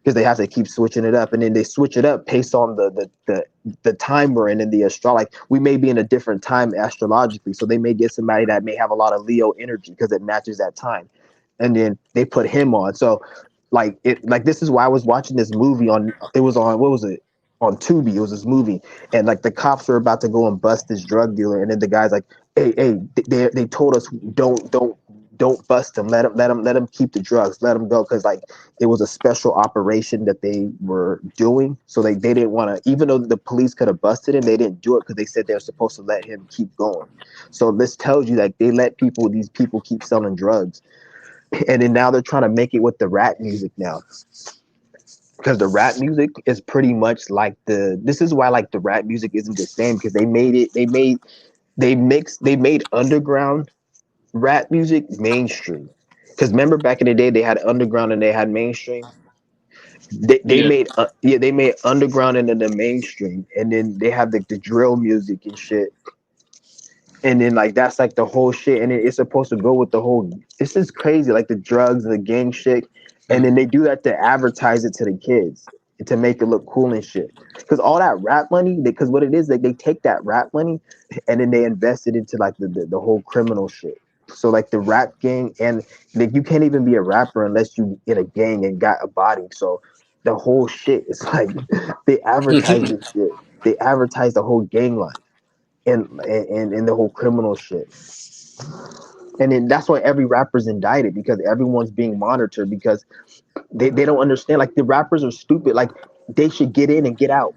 because they have to keep switching it up, and then they switch it up based on the time we're in the astro. Like we may be in a different time astrologically, so they may get somebody that may have a lot of Leo energy because it matches that time, and then they put him on. So like this is why I was watching this movie on. It was on what was it? On Tubi. It was this movie, and like the cops were about to go and bust this drug dealer, and then the guy's like, "Hey, they told us don't bust him. Let him keep the drugs. Let him go because like it was a special operation that they were doing. So they didn't want to, even though the police could have busted him, they didn't do it because they said they're supposed to let him keep going. So this tells you like they let these people keep selling drugs, and then now they're trying to make it with the rap music now because the rap music is pretty much like this is why like the rap music isn't the same because they made underground rap music mainstream. Because remember back in the day they had underground and they had mainstream. They Yeah. made they made underground and then the mainstream, and then they have the drill music and shit, and then like that's like the whole shit, and it's supposed to go with the whole. This is crazy, like the drugs, the gang shit, and then they do that to advertise it to the kids and to make it look cool and shit. Because all that rap money, because what it is, like they take that rap money and then they invest it into like the whole criminal shit. So like the rap gang, and like you can't even be a rapper unless you in a gang and got a body. So the whole shit is like they advertise this shit. They advertise the whole gang life and the whole criminal shit. And then that's why every rapper's indicted because everyone's being monitored because they don't understand. Like the rappers are stupid. Like they should get in and get out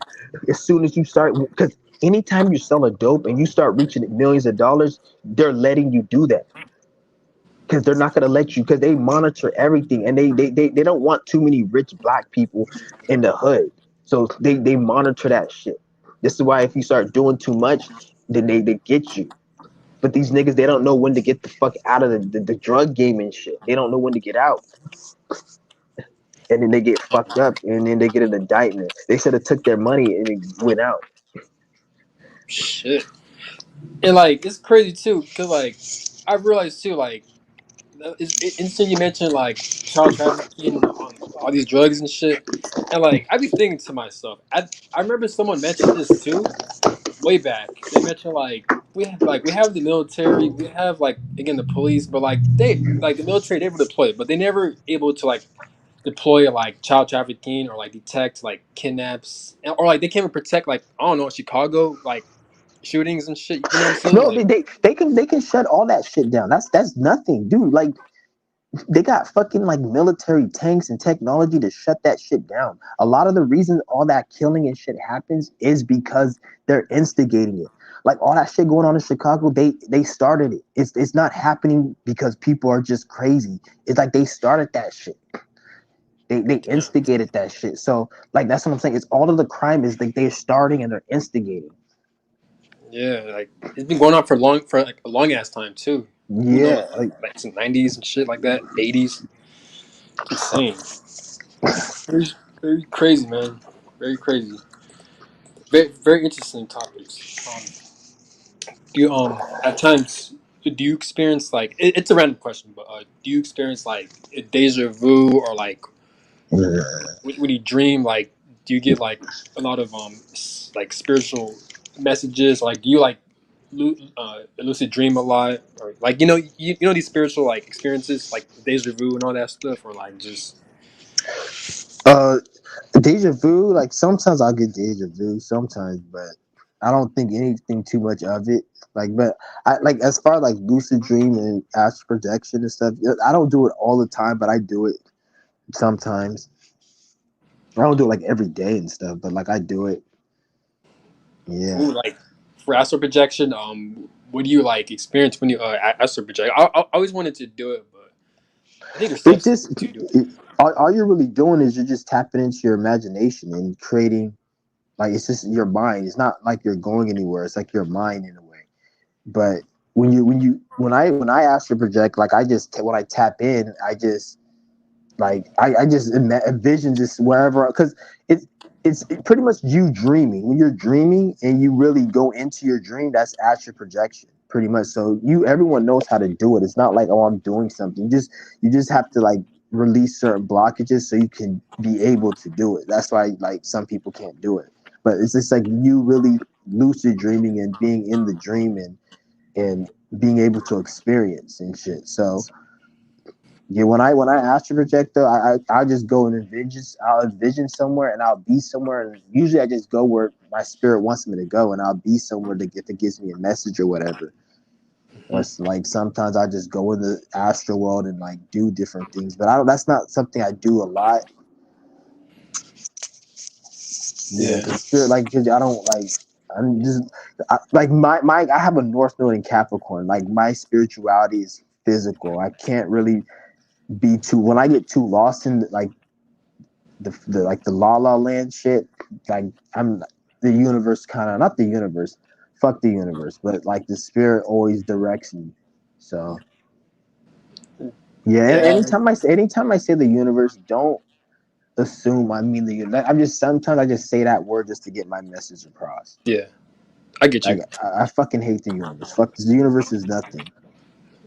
as soon as you start. Because anytime you sell a dope and you start reaching millions of dollars, they're letting you do that because they're not going to let you because they monitor everything and they don't want too many rich black people in the hood. So they monitor that shit. This is why if you start doing too much, then they get you. But these niggas, they don't know when to get the fuck out of the drug game and shit. They don't know when to get out. And then they get fucked up and then they get an indictment. They should have took their money and it went out. Shit. And like it's crazy too, cause like I realized too, like it's instant you mentioned like child trafficking on all these drugs and shit, and like I be thinking to myself, I remember someone mentioned this too, way back. They mentioned like we have the military, we have like again the police, but like they like the military they were deployed, but they never able to like deploy like child trafficking or like detect like kidnaps or like they can't even protect like I don't know Chicago like shootings and shit. You know what I'm saying? No, Like they can shut all that shit down. That's nothing, dude. Like they got fucking like military tanks and technology to shut that shit down. A lot of the reason all that killing and shit happens is because they're instigating it. Like all that shit going on in Chicago, they started it. It's not happening because people are just crazy. It's like they started that shit. They yeah, instigated that shit. So like that's what I'm saying. It's all of the crime is like they're starting and they're instigating. yeah, like it's been going on for like a long ass time too. Who knows? Yeah, Like since '90s and shit like that, '80s. It's insane. Very, very crazy, man. Very crazy. Very, very interesting topics. Do you at times do you experience like it's a random question, but do you experience like a deja vu or like when you dream like do you get like a lot of like spiritual messages like do you like lucid dream a lot or like you know these spiritual like experiences like deja vu and all that stuff or like just uh, deja vu. Like sometimes I'll get deja vu, sometimes, but I don't think anything too much of it. Like, but I like as far as like lucid dream and astral projection and stuff. I don't do it all the time, but I do it sometimes. I don't do it like every day and stuff, but like I do it. Yeah. ooh, like for astral projection what do you like experience when you astral project I always wanted to do it but I think there's It steps just to do it. all you're really doing is you're just tapping into your imagination and creating, like, it's just your mind. It's not like you're going anywhere. It's like your mind in a way. But when I astral project, like, I just, when I tap in, I just, like, I just envision just wherever, because it's pretty much you dreaming. When you're dreaming and you really go into your dream, that's astral projection pretty much. So everyone knows how to do it. It's not like, oh, I'm doing something. You just have to, like, release certain blockages so you can be able to do it. That's why, like, some people can't do it. But it's just like you really lucid dreaming and being in the dream, and being able to experience and shit. So yeah, when I astral project though, I just go and I'll envision somewhere, and I'll be somewhere, and usually I just go where my spirit wants me to go, and I'll be somewhere that gives me a message or whatever. Or Hmm. it's like sometimes I just go in the astral world and, like, do different things, but I don't. That's not something I do a lot. Yeah, Yeah, because spirit, like, because I don't like. I'm just like my. I have a North Node in Capricorn. Like, my spirituality is physical. I can't really be too, when I get too lost in, like, the like the La La Land shit. Like, I'm the universe kind of, not the universe, fuck the universe, but, like, the spirit always directs me. So yeah, and yeah, anytime I say the universe, don't assume I mean the universe. I'm just, sometimes I just say that word just to get my message across. yeah. I get Like, you. I fucking hate the universe. Fuck this. The universe is nothing.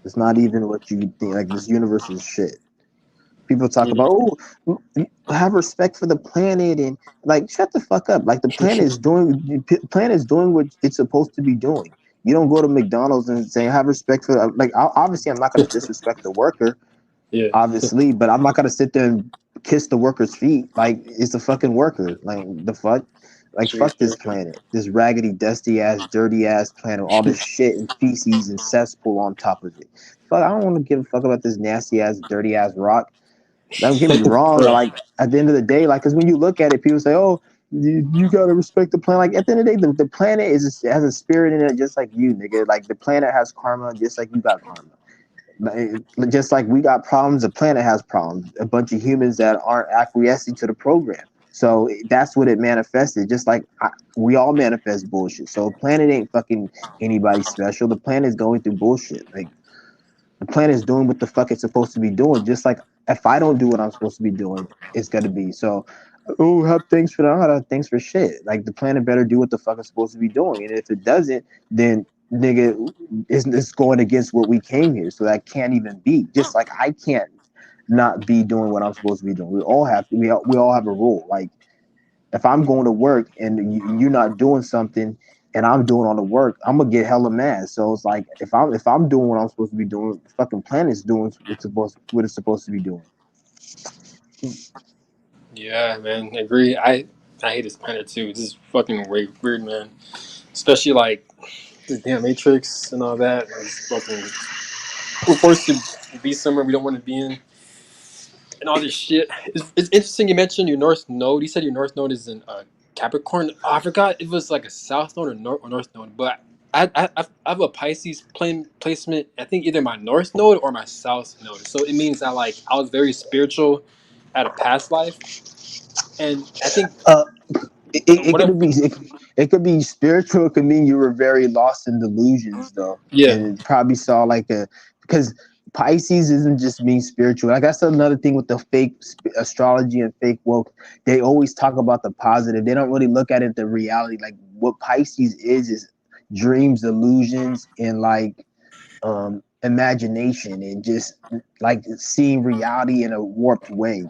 It's not even what you think. Like, this universe is shit. People talk Mm. about, oh, have respect for the planet, and, like, shut the fuck up. Like, the planet is doing what it's supposed to be doing. You don't go to McDonald's and say have respect for, like, obviously I'm not going to disrespect the worker, Yeah, obviously, but I'm not going to sit there and kiss the worker's feet. Like, it's a fucking worker. Like, the fuck. Like, true, fuck this true. planet, this raggedy, dusty ass, dirty ass planet, all this shit and feces and cesspool on top of it. Fuck, I don't want to give a fuck about this nasty ass, dirty ass rock. Don't get me wrong. Bro, Like, at the end of the day, like, because when you look at it, people say, "Oh, you gotta respect the planet." Like, at the end of the day, the planet has a spirit in it, just like you, nigga. Like, the planet has karma, just like you got karma. Just like we got problems, the planet has problems. A bunch of humans that aren't acquiescing to the program. So that's what it manifested. Just like we all manifest bullshit. So planet ain't fucking anybody special. The planet is going through bullshit. Like, the planet is doing what the fuck it's supposed to be doing. Just like if I don't do what I'm supposed to be doing, it's gonna be so. Oh, have things for that. Have things for shit. Like, the planet better do what the fuck it's supposed to be doing, and if it doesn't, then nigga, it's going against what we came here. So that can't even be. Just like I can't not be doing what I'm supposed to be doing. We all have to. We all have a rule. Like, if I'm going to work and you're not doing something and I'm doing all the work, I'm gonna get hella mad. So it's like, if I'm doing what I'm supposed to be doing, the fucking planet's doing what it's supposed to be doing. yeah, man, I agree. I hate this planet too. This is fucking weird, man. Especially like this damn Matrix and all that. It's fucking. We're forced to be somewhere we don't want to be in, and all this shit. It's interesting you mentioned your North Node. You said your North Node is in Capricorn. Oh, I forgot if it was like a South Node or North Node, but I have a Pisces placement. I think either my North Node or my South Node. So it means that like I was very spiritual at a past life, and I think Uh, it what I could be it could be spiritual. It could mean you were very lost in delusions, though, yeah and it probably saw like a, because Pisces isn't just being spiritual. Like, that's another thing with the fake astrology and fake woke. They always talk about the positive. They don't really look at it the reality. Like, what Pisces is dreams, illusions, and, like, imagination, and just, like, seeing reality in a warped way.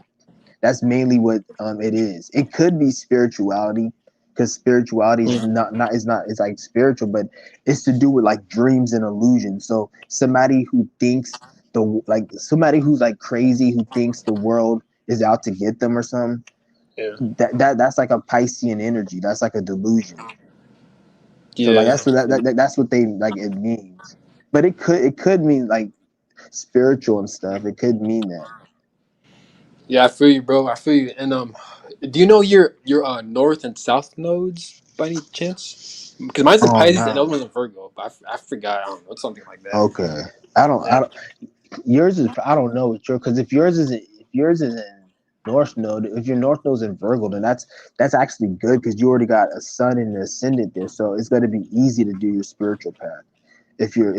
That's mainly what it is. It could be spirituality, because spirituality is mm, not is not it's like spiritual, but it's to do with, like, dreams and illusions. So somebody who thinks somebody who's, like, crazy, who thinks the world is out to get them or something. yeah That's like a Piscean energy. That's like a delusion. So, like, yeah. that's what they, like, it means. But it could mean, like, spiritual and stuff. It could mean that. Yeah, I feel you, bro. I feel you. And do you know your north and south nodes by any chance? Because mine's in Oh Pisces and the no. other one's in Virgo, but I forgot. I don't know. It's something like that. Okay. I don't. I Yeah. don't. Yours is, I don't know, because if yours is in North Node, if your North Node's in Virgo, then that's actually good because you already got a Sun and an Ascendant there, so it's going to be easy to do your spiritual path. If your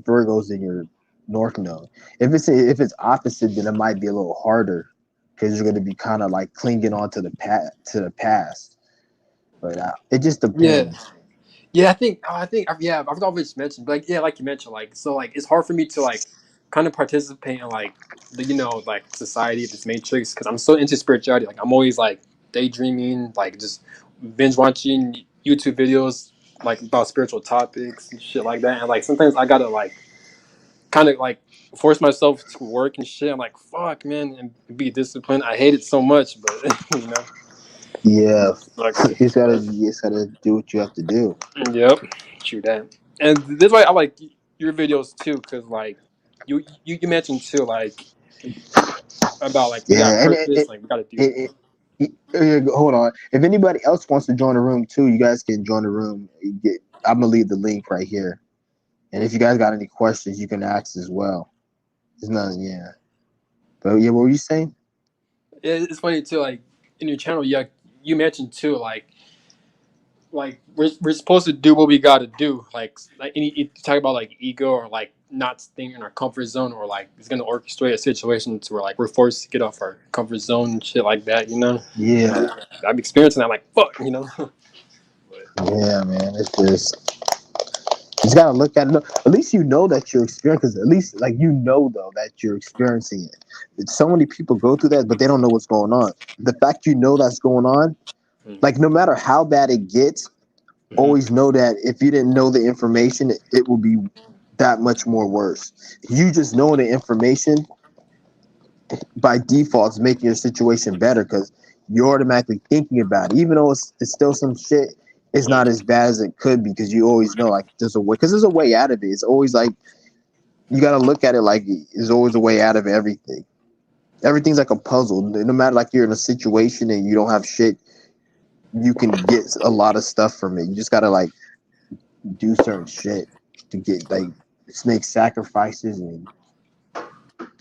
Virgo's in your North Node, if it's opposite, then it might be a little harder because you're going to be kind of like clinging on to the past. But it just Yeah. depends. Yeah, yeah, I forgot what you mentioned, but like, yeah, like you mentioned, like, so, like, it's hard for me to, like, kind of participate in, like, the, like, society, this matrix, because I'm so into spirituality. Like, I'm always, like, daydreaming, like, just binge watching YouTube videos, like, about spiritual topics and shit like that. And, like, sometimes I gotta, like, kind of, like, force myself to work and shit. I'm like, fuck, man, and be disciplined. I hate it so much, but, Yeah, it sucks. you just gotta do what you have to do. Yep, true that. And this is why I like your videos too, because, like, you mentioned too, like, about, like, we got Yeah, and purpose, like, we got to do. hold on. If anybody else wants to join the room too, you guys can join the room. I'm gonna leave the link right here, and if you guys got any questions, you can ask as well. It's not, yeah, but yeah, what were you saying? It's funny too, like, in your channel, yeah, you mentioned too, like we're supposed to do what we got to do, like any you talk about, like, ego, or, like, not staying in our comfort zone, or, like, it's gonna orchestrate a situation to where, like, we're forced to get off our comfort zone and shit like that. Yeah, I'm experiencing that, like, fuck. But yeah, man. It's gotta look at it. At least you know that you're experiencing. Because at least, like, you know though that you're experiencing it. So many people go through that, but they don't know what's going on. The fact you know that's going on, like, no matter how bad it gets, mm-hmm. always know that if you didn't know the information, it will be that much more worse. You just know the information by default is making your situation better because you're automatically thinking about it. Even though it's still some shit, it's not as bad as it could be because you always know, like, there's a way, because there's a way out of it. It's always like you got to look at it like there's always a way out of everything. Everything's like a puzzle. No matter, like, you're in a situation and you don't have shit, you can get a lot of stuff from it. You just got to, like, do certain shit to get, like, make sacrifices, and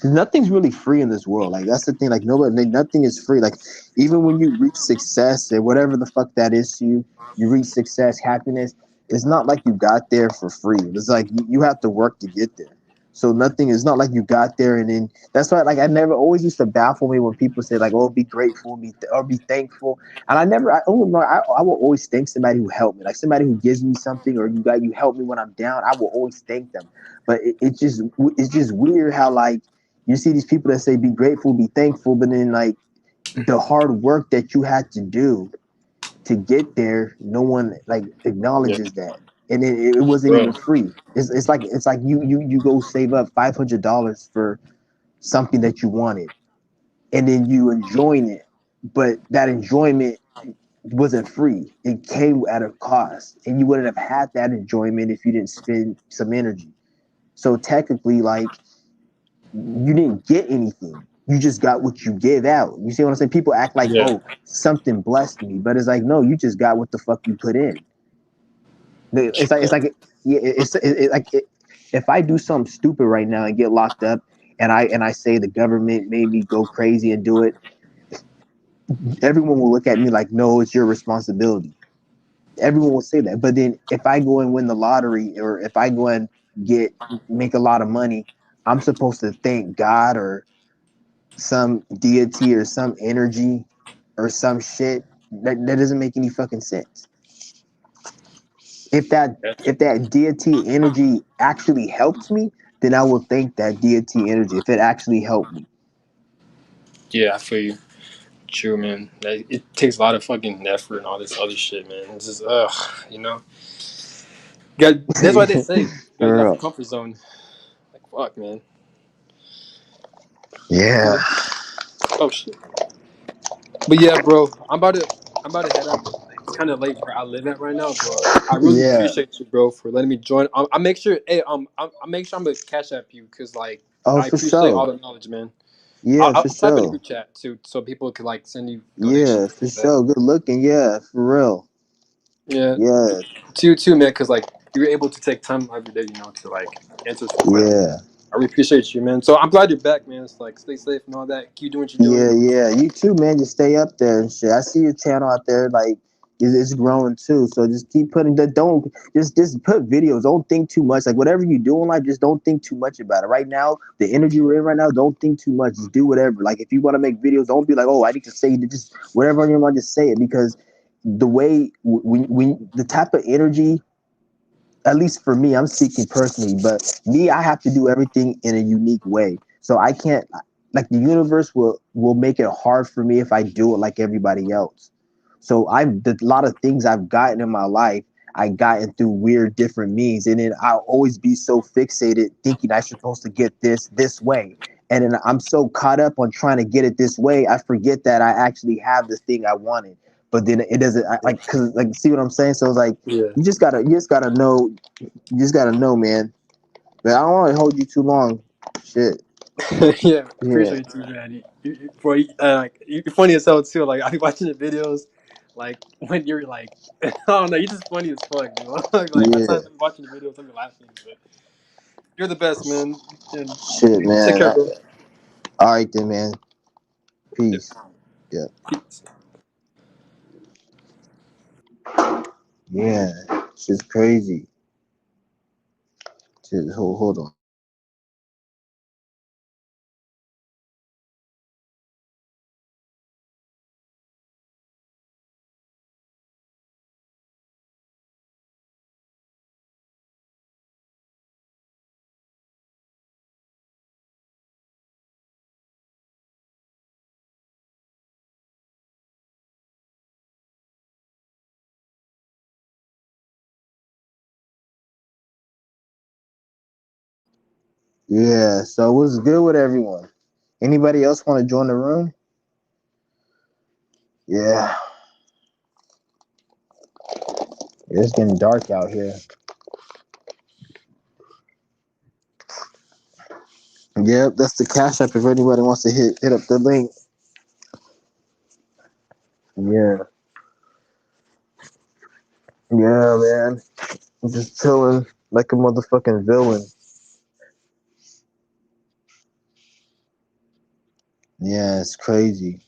nothing's really free in this world. Like, that's the thing. Like, nobody, nothing is free. Like, even when you reach success and whatever the fuck that is to you, you reach success, happiness. It's not like you got there for free. It's like you have to work to get there. So nothing is not like you got there and then that's why, like, I never always used to baffle me when people say, like, oh, be grateful, or be thankful. And I will always thank somebody who helped me, like somebody who gives me something, or you help me when I'm down. I will always thank them. But it's just weird how, like, you see these people that say be grateful, be thankful, but then, like, the hard work that you had to do to get there, no one, like, Yeah, acknowledges that, and it wasn't bro. even free. It's like you go save up $500 for something that you wanted, and then you enjoying it, but that enjoyment wasn't free. It came at a cost, and you wouldn't have had that enjoyment if you didn't spend some energy. So technically, like, you didn't get anything. You just got what you give out. You see what I'm saying? People act like, Yeah, oh, something blessed me, but it's like, no, you just got what the fuck you put in. It's true like it's that. like yeah, if I do something stupid right now and get locked up, and I say the government made me go crazy and do it, everyone will look at me like, no, it's your responsibility. Everyone will say that. But then if I go and win the lottery, or if I go and get make a lot of money, I'm supposed to thank God or some deity or some energy or some shit. That doesn't make any fucking sense. If that Yeah, if that deity energy actually helped me, then I will thank that deity energy if it actually helped me. yeah, I feel you. True, man. Like, it takes a lot of fucking effort and all this other shit, man. It's just, that's why they say you gotta get off For your comfort zone. Like, fuck, man. yeah, But, oh shit. But yeah, bro, I'm about to head out. It's kind of late where I live at right now, but I really yeah. appreciate you, bro, for letting me join. I make sure, hey, I make sure I'm gonna cash app you, because, like, Oh, I for appreciate all sure. the knowledge, man. I'll, Yeah, I'll for type in a sure. group chat too, so people could, like, send you Yeah, donations for like that. sure. Good looking. Yeah, for real. Yeah, Yeah, too, man, because, like, you're able to take time every day, to, like, answer some questions. yeah. I really appreciate you, man. So I'm glad you're back, man. It's like stay safe and all that. Keep doing what you're doing. Yeah, yeah. You too, man. Just stay up there and shit. I see your channel out there, like it's growing too. So just keep putting that. Don't just put videos. Don't think too much. Like whatever you do in life, just don't think too much about it. Right now, the energy we're in right now, don't think too much. Just do whatever. Like if you want to make videos, don't be like, oh, I need to say it. Just whatever on your mind, just say it because the way when the type of energy, at least for me, I'm speaking personally, but me, I have to do everything in a unique way. So I can't, like the universe will make it hard for me if I do it like everybody else. So a lot of things I've gotten in my life, I gotten through weird different means, and then I'll always be so fixated thinking I'm supposed to get this way, and then I'm so caught up on trying to get it this way, I forget that I actually have the thing I wanted. But then it doesn't like because like see what I'm saying. So it's like Yeah. you just gotta know you just gotta know, man. But I don't want to hold you too long. Shit. Yeah, Yeah. appreciate you too, man. Bro, like you're funny as hell too. Like I be watching the videos, like when you're like, I don't know, you're just funny as fuck, bro. Like at Yeah. times I'm watching the videos, I'm laughing, but you're the best, man. And Shit, take man. care, bro. All right then, man. Yeah. Peace. Yeah. Peace. Yeah. Shit's crazy. Shit, hold on. Yeah. So what's good with everyone? Anybody else want to join the room? Yeah. It's getting dark out here. Yep, that's the cash app if anybody wants to hit up the link. Yeah. Yeah, man. I'm just chilling like a motherfucking villain. Yeah, it's crazy.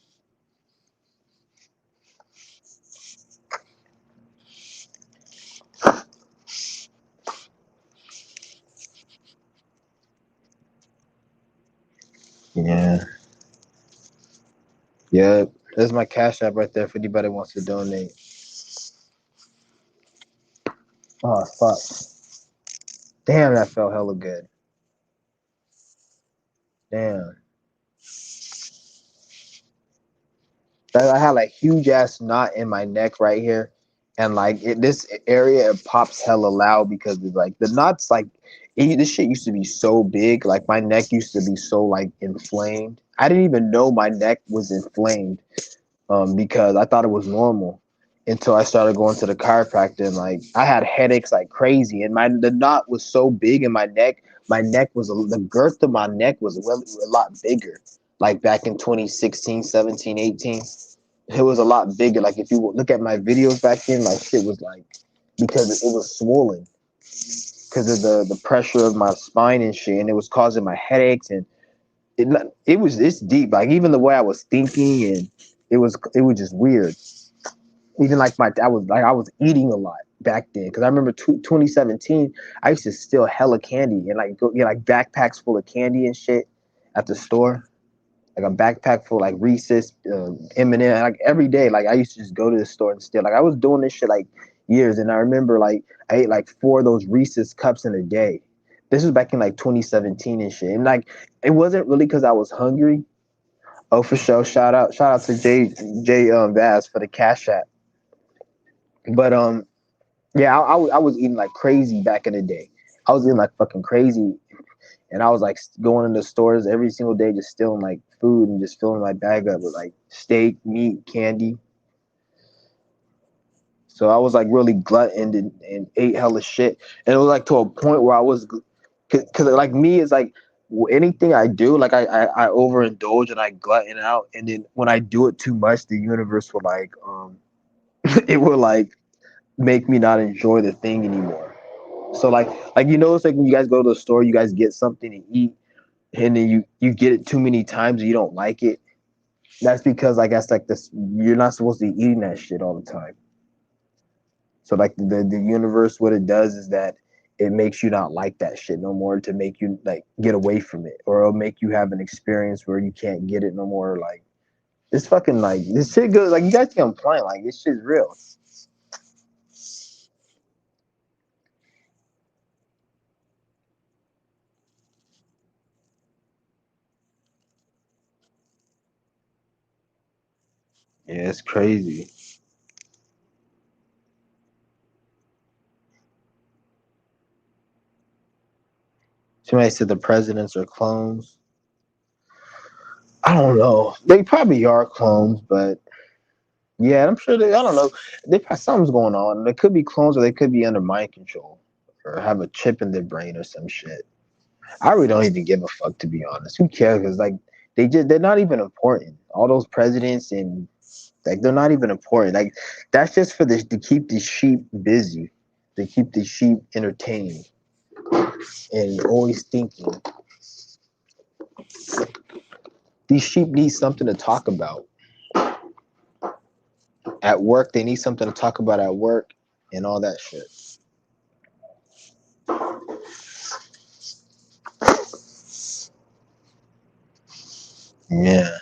Yeah. Yep. There's my cash app right there if anybody wants to donate. Oh fuck. Damn, that felt hella good. Damn. I had like huge ass knot in my neck right here. And like this area it pops hella loud because it's like the knots like this shit used to be so big. Like my neck used to be so like inflamed. I didn't even know my neck was inflamed because I thought it was normal until I started going to the chiropractor and like I had headaches like crazy and the knot was so big in my neck. My neck was the girth of my neck was a lot bigger. Like back in 2016, 17, 18, it was a lot bigger. Like if you look at my videos back then, like shit was like because it was swollen because of the pressure of my spine and shit, and it was causing my headaches and it's deep. Like even the way I was thinking and it was just weird. Even like I was eating a lot back then because I remember 2017 I used to steal hella candy and like go get like backpacks full of candy and shit at the store, like a backpack full like Reese's, M&M, like every day. Like I used to just go to the store and steal. Like I was doing this shit like years, and I remember like I ate like 4 of those Reese's cups in a day. This was back in like 2017 and shit, and like it wasn't really because I was hungry. Oh, for sure. Shout out to J Vaz for the cash app. But yeah, I was eating like crazy back in the day. I was eating like fucking crazy, and I was like going into stores every single day, just stealing like food and just filling my bag up with like steak, meat, candy. So I was like really gluttoned and ate hella shit, and it was like to a point where I was, cause like me is like anything I do, like I overindulge and I glutton out, and then when I do it too much, the universe will like it will like make me not enjoy the thing anymore. So like you notice like when you guys go to the store, you guys get something to eat, and then you get it too many times and you don't like it. That's because I guess like this, you're not supposed to be eating that shit all the time. So like the universe, what it does is that it makes you not like that shit no more to make you like get away from it, or it'll make you have an experience where you can't get it no more. Like this fucking like this shit goes like you guys think I'm playing, like this shit's real. Yeah, it's crazy. Somebody said the presidents are clones. I don't know. They probably are clones, but yeah, I'm sure they. I don't know. They probably something's going on. They could be clones, or they could be under mind control, or have a chip in their brain or some shit. I really don't even give a fuck, to be honest. Who cares? Because like they're not even important. All those presidents and like they're not even important. Like that's just for the to keep the sheep busy, to keep the sheep entertained and always thinking. These sheep need something to talk about at work. They need something to talk about at work and all that shit. Yeah,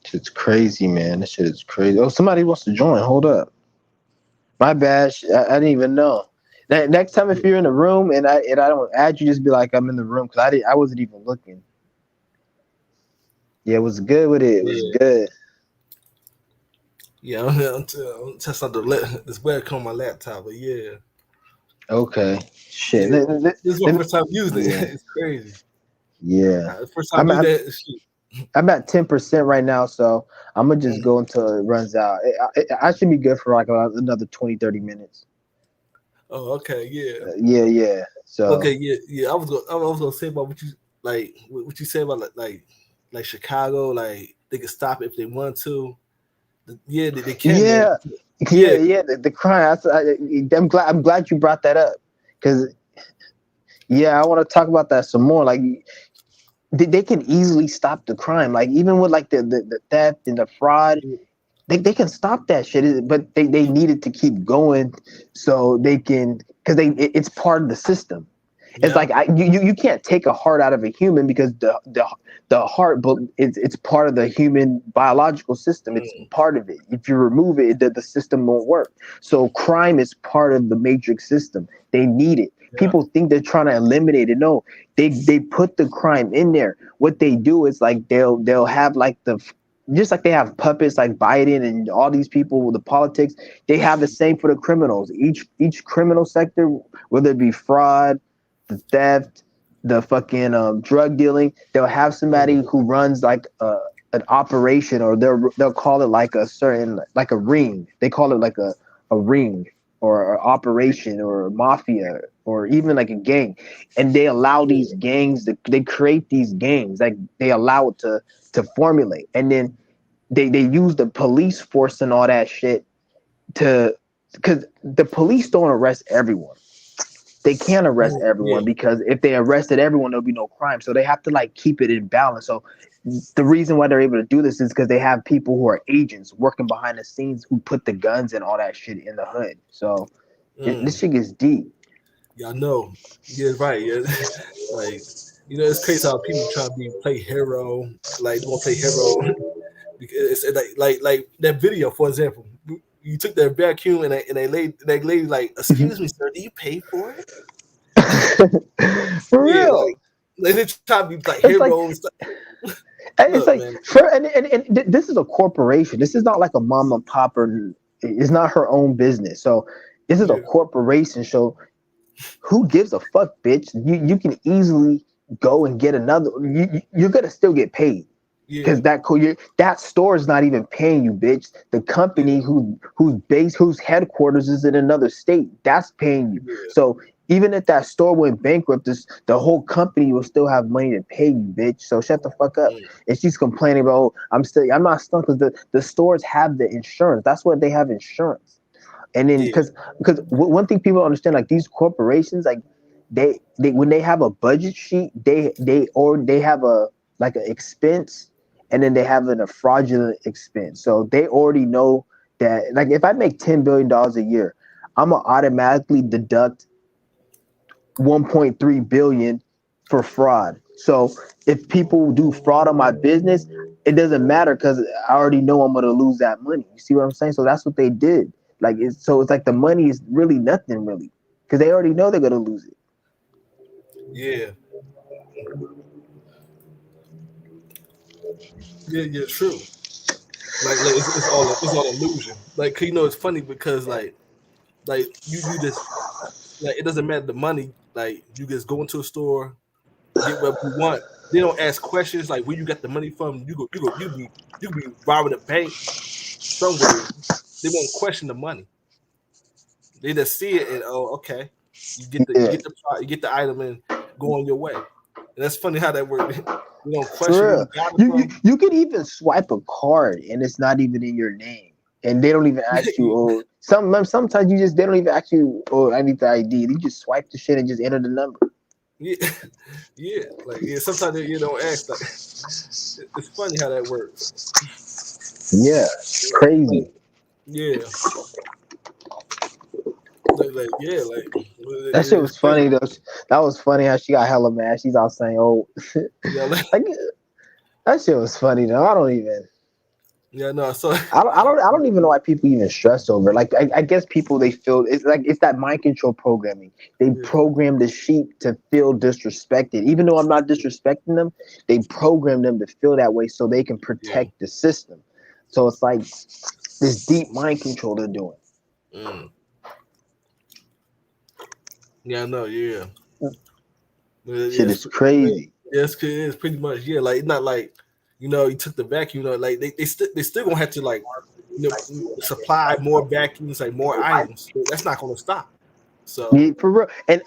shit's crazy, man. This shit is crazy. Oh, somebody wants to join. Hold up. My bad. I didn't even know. Next time, if you're in the room and I don't add you, just be like I'm in the room because I wasn't even looking. Yeah, it was good with it. It was Yeah, good. yeah. I'm testing out this webcam on my laptop, but yeah, Okay. Shit. yeah. This is my first time using it. Yeah. It's crazy. Yeah. First time I'm using I'm that shit. I'm at 10% right now, so I'm gonna just Mm. go until it runs out. I should be good for like another 20, 30 minutes. Oh, okay, yeah. Yeah. So Okay, yeah, yeah. I was gonna say about what you like what you said about like Chicago, like they could stop it if they want to. Yeah, they can, man. yeah, Yeah, the crime. I'm glad you brought that up because yeah, I want to talk about that some more. Like they can easily stop the crime. Like even with like the theft and the fraud, they can stop that shit, but they need it to keep going so they can because it's part of the system. It's yeah. like you can't take a heart out of a human because the heart it's part of the human biological system. It's Mm, part of it. If you remove it, the system won't work. So crime is part of the matrix system. They need it. yeah. People think they're trying to eliminate it. No, they put the crime in there. What they do is like they'll have like the just like they have puppets like Biden and all these people with the politics, they have the same for the criminals. Each criminal sector, whether it be fraud, the theft, the fucking drug dealing, they'll have somebody Mm, who runs like an operation, or they'll call it like a certain like a ring. They call it like a ring or an operation or a mafia or even like a gang, and they allow these yeah. gangs. They create these gangs, like they allow it to formulate, and then they use the police force and all that shit to because the police don't arrest everyone. They can't arrest everyone Yeah. because if they arrested everyone, there'll be no crime. So they have to like keep it in balance. So the reason why they're able to do this is because they have people who are agents working behind the scenes who put the guns and all that shit in the hood. So this Mm, shit gets deep. yeah, I know. Yeah, right. Yeah, like it's crazy how people try to play hero. Like they want to play hero because it's like that video, for example. You took that vacuum and that lady like, excuse me, sir, do you pay for it? For Yeah, real. like they try to be like It's like heroes. it's Look, like man. for this is a corporation. This is not like a mom and pop or it's not her own business. So this is a Yeah, corporation. So who gives a fuck, bitch? You can easily go and get another. You're gonna still get paid yeah, because that store is not even paying you, bitch. The yeah, company whose headquarters is in another state, that's paying you. yeah. So Even if that store went bankrupt, the whole company will still have money to pay you, bitch. So shut the fuck up. Mm. And she's complaining about, oh, I'm not stuck because the stores have the insurance. That's what they have, insurance. And then Yeah, because one thing people don't understand, like these corporations, like they when they have a budget sheet, they have a like an expense, and then they have a fraudulent expense. So they already know that, like, if I make $10 billion a year, I'm gonna automatically deduct 1.3 billion for fraud. So if people do fraud on my business, it doesn't matter because I already know I'm gonna lose that money. You see what I'm saying? So that's what they did. Like it's like the money is really nothing really because they already know they're gonna lose it. yeah, yeah. True. Like it's all illusion. Like, 'cause, it's funny because like you just like it doesn't matter the money. Like you just go into a store, get what you want. They don't ask questions like where you got the money from. You be robbing a bank somewhere. They won't question the money. They just see it and, oh, okay. Yeah, You get the item and go on your way. And that's funny how that works. You don't question for where real. you got it You from. you can even swipe a card and it's not even in your name, and they don't even ask you. Oh, sometimes you just they don't even ask you. Oh, I need the ID. You just swipe the shit and just enter the number. Yeah, yeah. Like, yeah, sometimes you don't ask. Like, it's funny how that works. Yeah, Like, crazy. yeah, yeah, like That shit it's was crazy. funny though. That was funny how she got hella mad. She's all saying, "Oh, Yeah, like, like that shit was funny though." I don't even. yeah, no. So I don't even know why people even stress over it. Like I guess people they feel it's like it's that mind control programming. They yeah, program the sheep to feel disrespected, even though I'm not disrespecting them. They program them to feel that way so they can yeah, protect the system. So it's like this deep mind control they're doing. mm, yeah, no, yeah. Shit Yes, is crazy. yes, it's pretty much, yeah. Like, it's not like you took the vacuum. Like they still gonna have to, like, supply more vacuums, like more items. That's not gonna stop. So Yeah, for real. And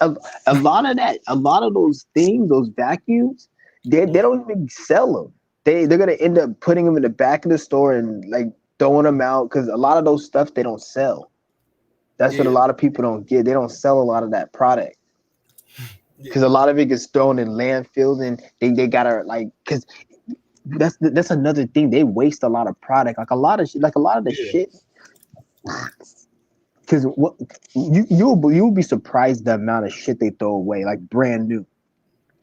a lot of that, a lot of those things, those vacuums, they mm, don't even sell them. They're gonna end up putting them in the back of the store and like throwing them out because a lot of those stuff they don't sell. That's what a yeah, lot of people don't get. They don't sell a lot of that product yeah, because a lot of it gets thrown in landfills and they gotta like because that's another thing. They waste a lot of product. Like a lot of like a lot of the yeah, shit because what you'll be surprised the amount of shit they throw away like brand new.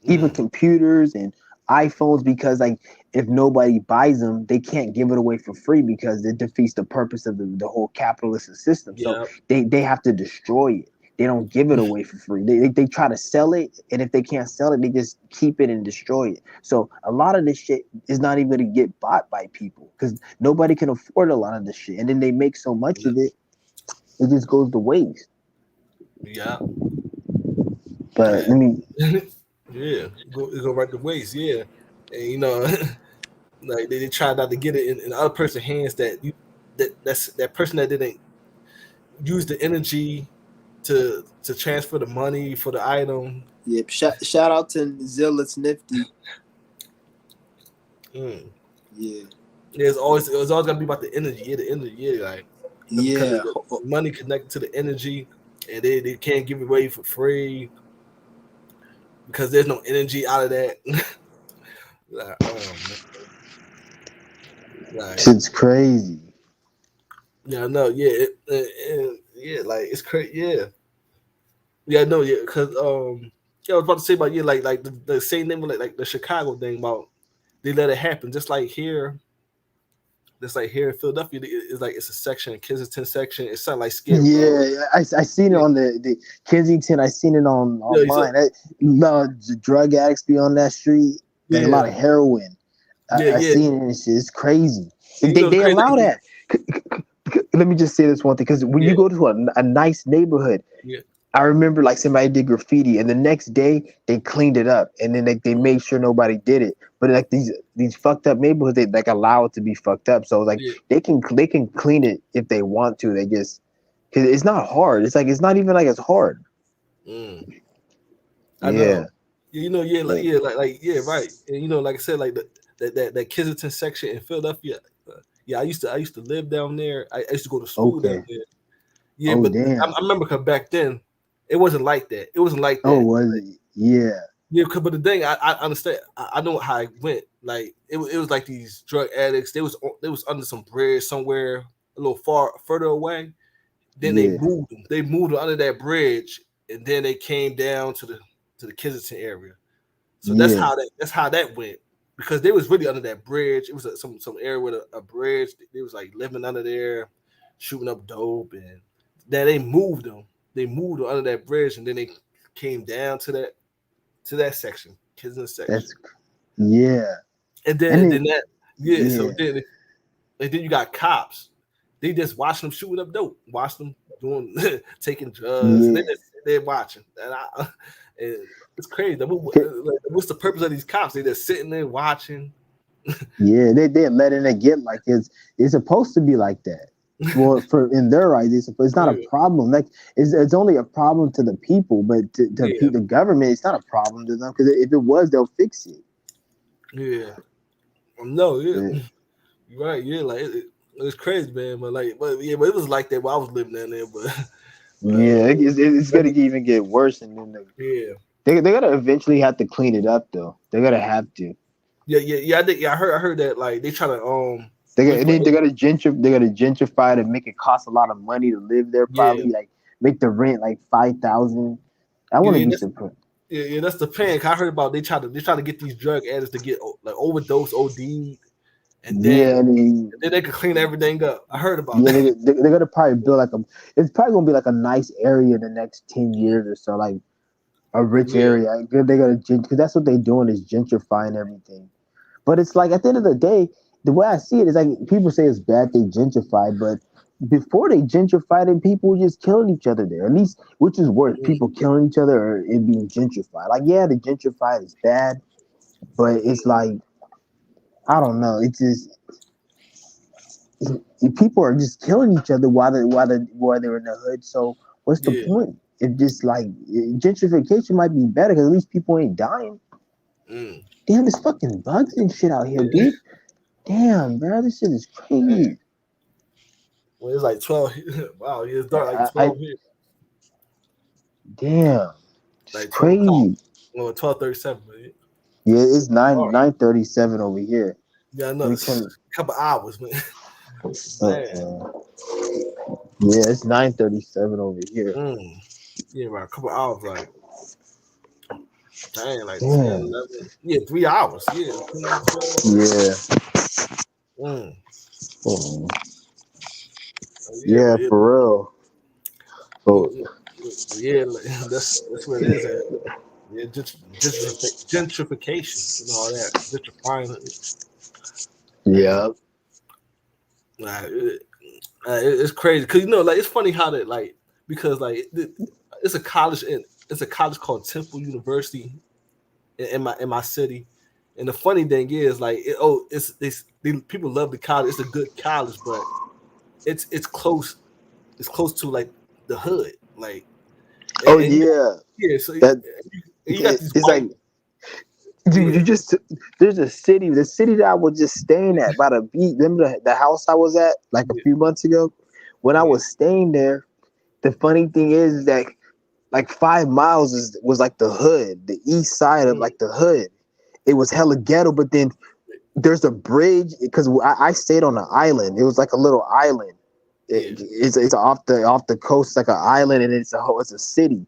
Even mm, computers and iPhones because like if nobody buys them, they can't give it away for free because it defeats the purpose of the whole capitalist system. So yeah, they have to destroy it. They don't give it away for free. They try to sell it, and if they can't sell it, they just keep it and destroy it. So a lot of this shit is not even going to get bought by people because nobody can afford a lot of this shit. And then they make so much of it, it just goes to waste. yeah, But yeah. let me Yeah, it go right to waste. Yeah, and like they try not to get it in other person's hands that person that didn't use the energy to transfer the money for the item. Yep. Shout out to Zilla's Nifty. Mm. Yeah. Yeah, it was always gonna be about the energy. Yeah, the energy. Yeah, like, because Yeah. the money connected to the energy, and they can't give it away for free because there's no energy out of that. Like, oh man, like, shit's crazy. yeah, no, yeah, yeah, like it's crazy. Yeah, yeah, no, yeah, because yeah, I was about to say about, yeah, like the same thing with like the Chicago thing about they let it happen, just like here in Philadelphia, it's like it's a section, Kensington section. It's something like Skid Row. Yeah, I seen it Yeah, on the Kensington. I seen it on yeah, so, online. The drug addicts be on that street, like a lot yeah, of heroin. yeah, I yeah. seen it. And shit. It's crazy. And you know, it's They crazy. allow that. Let me just say this one thing, because when Yeah, you go to a nice neighborhood, yeah, I remember like somebody did graffiti, and the next day they cleaned it up, and then they made sure nobody did it. But like these fucked up neighborhoods, they like allow it to be fucked up. So like yeah, they can clean it if they want to. They just because it's not hard. It's like it's not even like it's hard. Mm. I Yeah, know. You know, yeah, yeah, yeah, right. And like I said, like that Kensington section in Philadelphia. Yeah, I used to live down there. I used to go to school down okay. there. Yeah, Oh but damn. I remember 'cause back then, it wasn't like that. It wasn't like Oh, that. was it? Yeah, Yeah, but the thing I understand. I know how it went. Like it was like these drug addicts. They was under some bridge somewhere a little further away. Then they yeah, moved them. They moved them under that bridge, and then they came down to the Kensington area. So yeah. that's how that went because they was really under that bridge. It was some area with a bridge. They was like living under there, shooting up dope, and then they moved them. They moved them under that bridge, and then they came down to that section, Kensington section, That's yeah. and then And and it, then that yeah. yeah, So then you got cops. They just watch them shooting up dope, watch them doing taking drugs, and yeah. they're watching. And it's crazy. K- Like, what's the purpose of these cops? They just sitting there watching. Yeah, they're letting it get like it's supposed to be like that. Well, for in their eyes, it's not a Yeah, problem. Like it's only a problem to the people, but yeah, the government, it's not a problem to them because if it was, they'll fix it. yeah. No, yeah, But, you're right. Yeah, like it's crazy, man. But it was like that while I was living down there. yeah, it's But gonna even get worse, and then yeah, they gotta eventually have to clean it up though. They gotta have to. yeah. I heard that like they try to They gotta gentrify to make it cost a lot of money to live there. yeah, Probably like make the rent like 5,000. I yeah, wouldn't yeah. be surprised. Yeah, that's the panic. I heard about they try to get these drug addicts to get like overdose, OD, and then Yeah, they could clean everything up. I heard about yeah, that. they're gonna probably build like a. It's probably gonna be like a nice area in the next 10 years or so, like a rich Yeah, area. They're gonna because that's what they're doing is gentrifying everything. But it's like at the end of the day, the way I see it is like people say it's bad they gentrify, but before they gentrified it, people were just killing each other there. At least, which is worse, mm, people killing each other or it being gentrified. Like, yeah, the gentrified is bad, but it's like I don't know. It's just people are just killing each other while they're in the hood. So what's the yeah, point? If just like gentrification might be better because at least people ain't dying. mm, Damn, there's fucking bugs and shit out here, yeah. dude. Damn, bro, this shit is Man. crazy. Well, it's like 12. Wow, yeah, it's dark like I 12 here, damn, it's like 12 o'clock. crazy. Well, 12:37. Man. Yeah, it's All right. 9:37 over here. Yeah, I know. We It's can a couple hours, man. Man. uh, yeah, it's 9:37 over here. Mm. Yeah, about a couple hours, like dang, like 10, Damn. 11. Yeah, 3 hours. Yeah, 10, 12. Yeah. Mm. Oh, Yeah, yeah, for real. Oh, yeah, like, that's where it is at. Yeah, gentrification and all that, gentrifying it, and yeah. it's crazy because like it's funny how that like because like it's a college and it's a college called Temple University in my city, and the funny thing is like people love the college. It's a good college, but it's close. It's close to like the hood, like Oh and yeah. yeah. So That you got these it's white like dude, yeah you just there's the city that I was just staying at by the beach. Remember the house I was at like a yeah few months ago? When I yeah was staying there, the funny thing is that like 5 miles was like the hood, the east side of mm, like the hood. It was hella ghetto, but then there's a bridge because I stayed on an island. It was like a little island. yeah It's off the coast, like an island, and it's a city.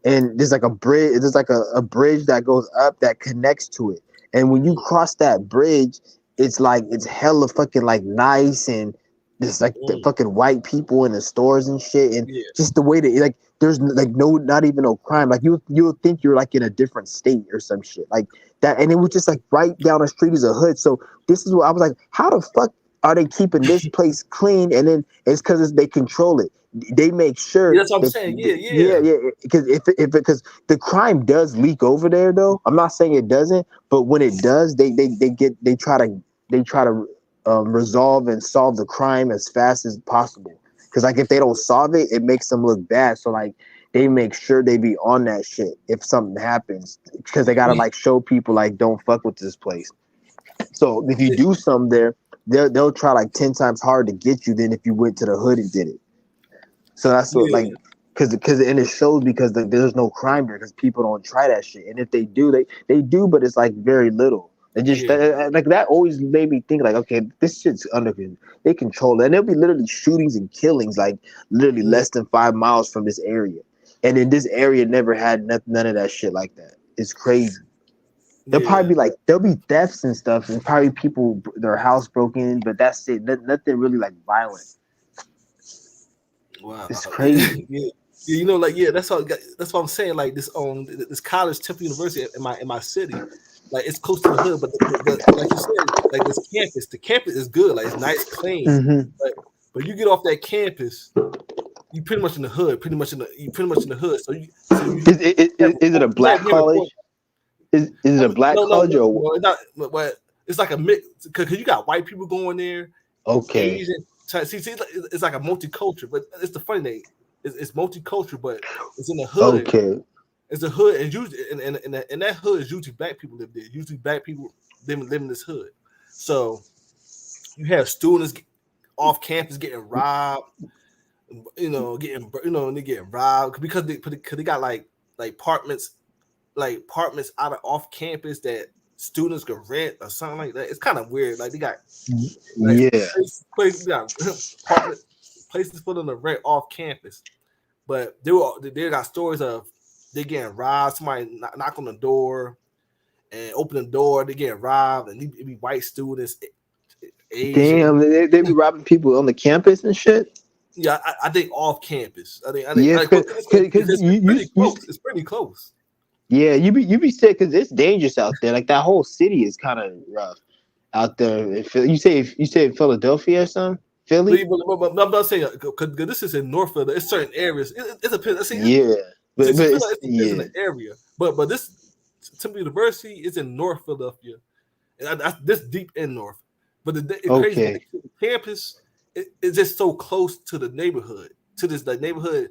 And there's like a bridge. There's like a bridge that goes up that connects to it. And when you mm, cross that bridge, it's like it's hella fucking like nice and there's like the mm, fucking white people in the stores and shit and yeah just the way that like there's like no not even no crime like you'll think you're like in a different state or some shit like that and it was just like right down the street is a hood so this is what I was like how the fuck are they keeping this place clean and then it's because they control it they make sure yeah. That's what I'm that saying. Yeah, yeah yeah. yeah because if because the crime does leak over there though I'm not saying it doesn't but when it does they try to resolve and solve the crime as fast as possible because like if they don't solve it it makes them look bad so like they make sure they be on that shit if something happens because they gotta like show people like don't fuck with this place. So if you do something there, they'll try like 10 times harder to get you than if you went to the hood and did it. So that's what like Yeah, because and it shows because there's no crime there because people don't try that shit, and if they do, they do, but it's like very little. And just yeah, like that always made me think like, okay, this shit's under they control it, and there'll be literally shootings and killings like literally yeah, less than 5 miles from this area, and in this area never had none of that shit like that. It's crazy. There'll yeah. probably be like there'll be thefts and stuff, and probably people their house broken in, but that's it. Nothing really like violent. Wow. It's Yeah, crazy. yeah. You know, like yeah, that's what I'm saying. Like this college, Temple University in my city, like it's close to the hood, but like you said, like this campus, the campus is good, like it's nice, clean, Mm-hmm. but you get off that campus, you pretty much in the hood, you pretty much in the hood. So you Is it a you black have report. college? Is it a black No, no, college no, or no, it's not. But it's like a mix because you got white people going there, okay? Asian. It's like a multicultural, but it's the funny thing. It's multicultural, but it's in the hood. Okay. It's a hood, and usually, and that hood is usually black people live there. Usually, black people live in this hood. So you have students off campus getting robbed. And they getting robbed because they got like apartments out of off campus that students could rent or something like that. It's kind of weird. Like they got like Yeah. we got apartment places for them to rent off campus, but they got stories of they getting robbed. Somebody knock on the door and open the door. They get robbed, and it be white students, Asian. Damn, they be robbing people on the campus and shit. Yeah, I think off campus. Yeah, because It's pretty close. It's pretty close. yeah, you be sick because it's dangerous out there. Like that whole city is kind of rough out there. You say Philadelphia or something? Philly? But I'm not saying because this is in North Philly. It's certain areas. It's a see. Yeah, It's but feel it's like it depends on yeah. the area. But this Temple University is in North Philadelphia, and that's this deep in North. But it's crazy. Okay. The campus is just so close to the neighborhood. To this like neighborhood,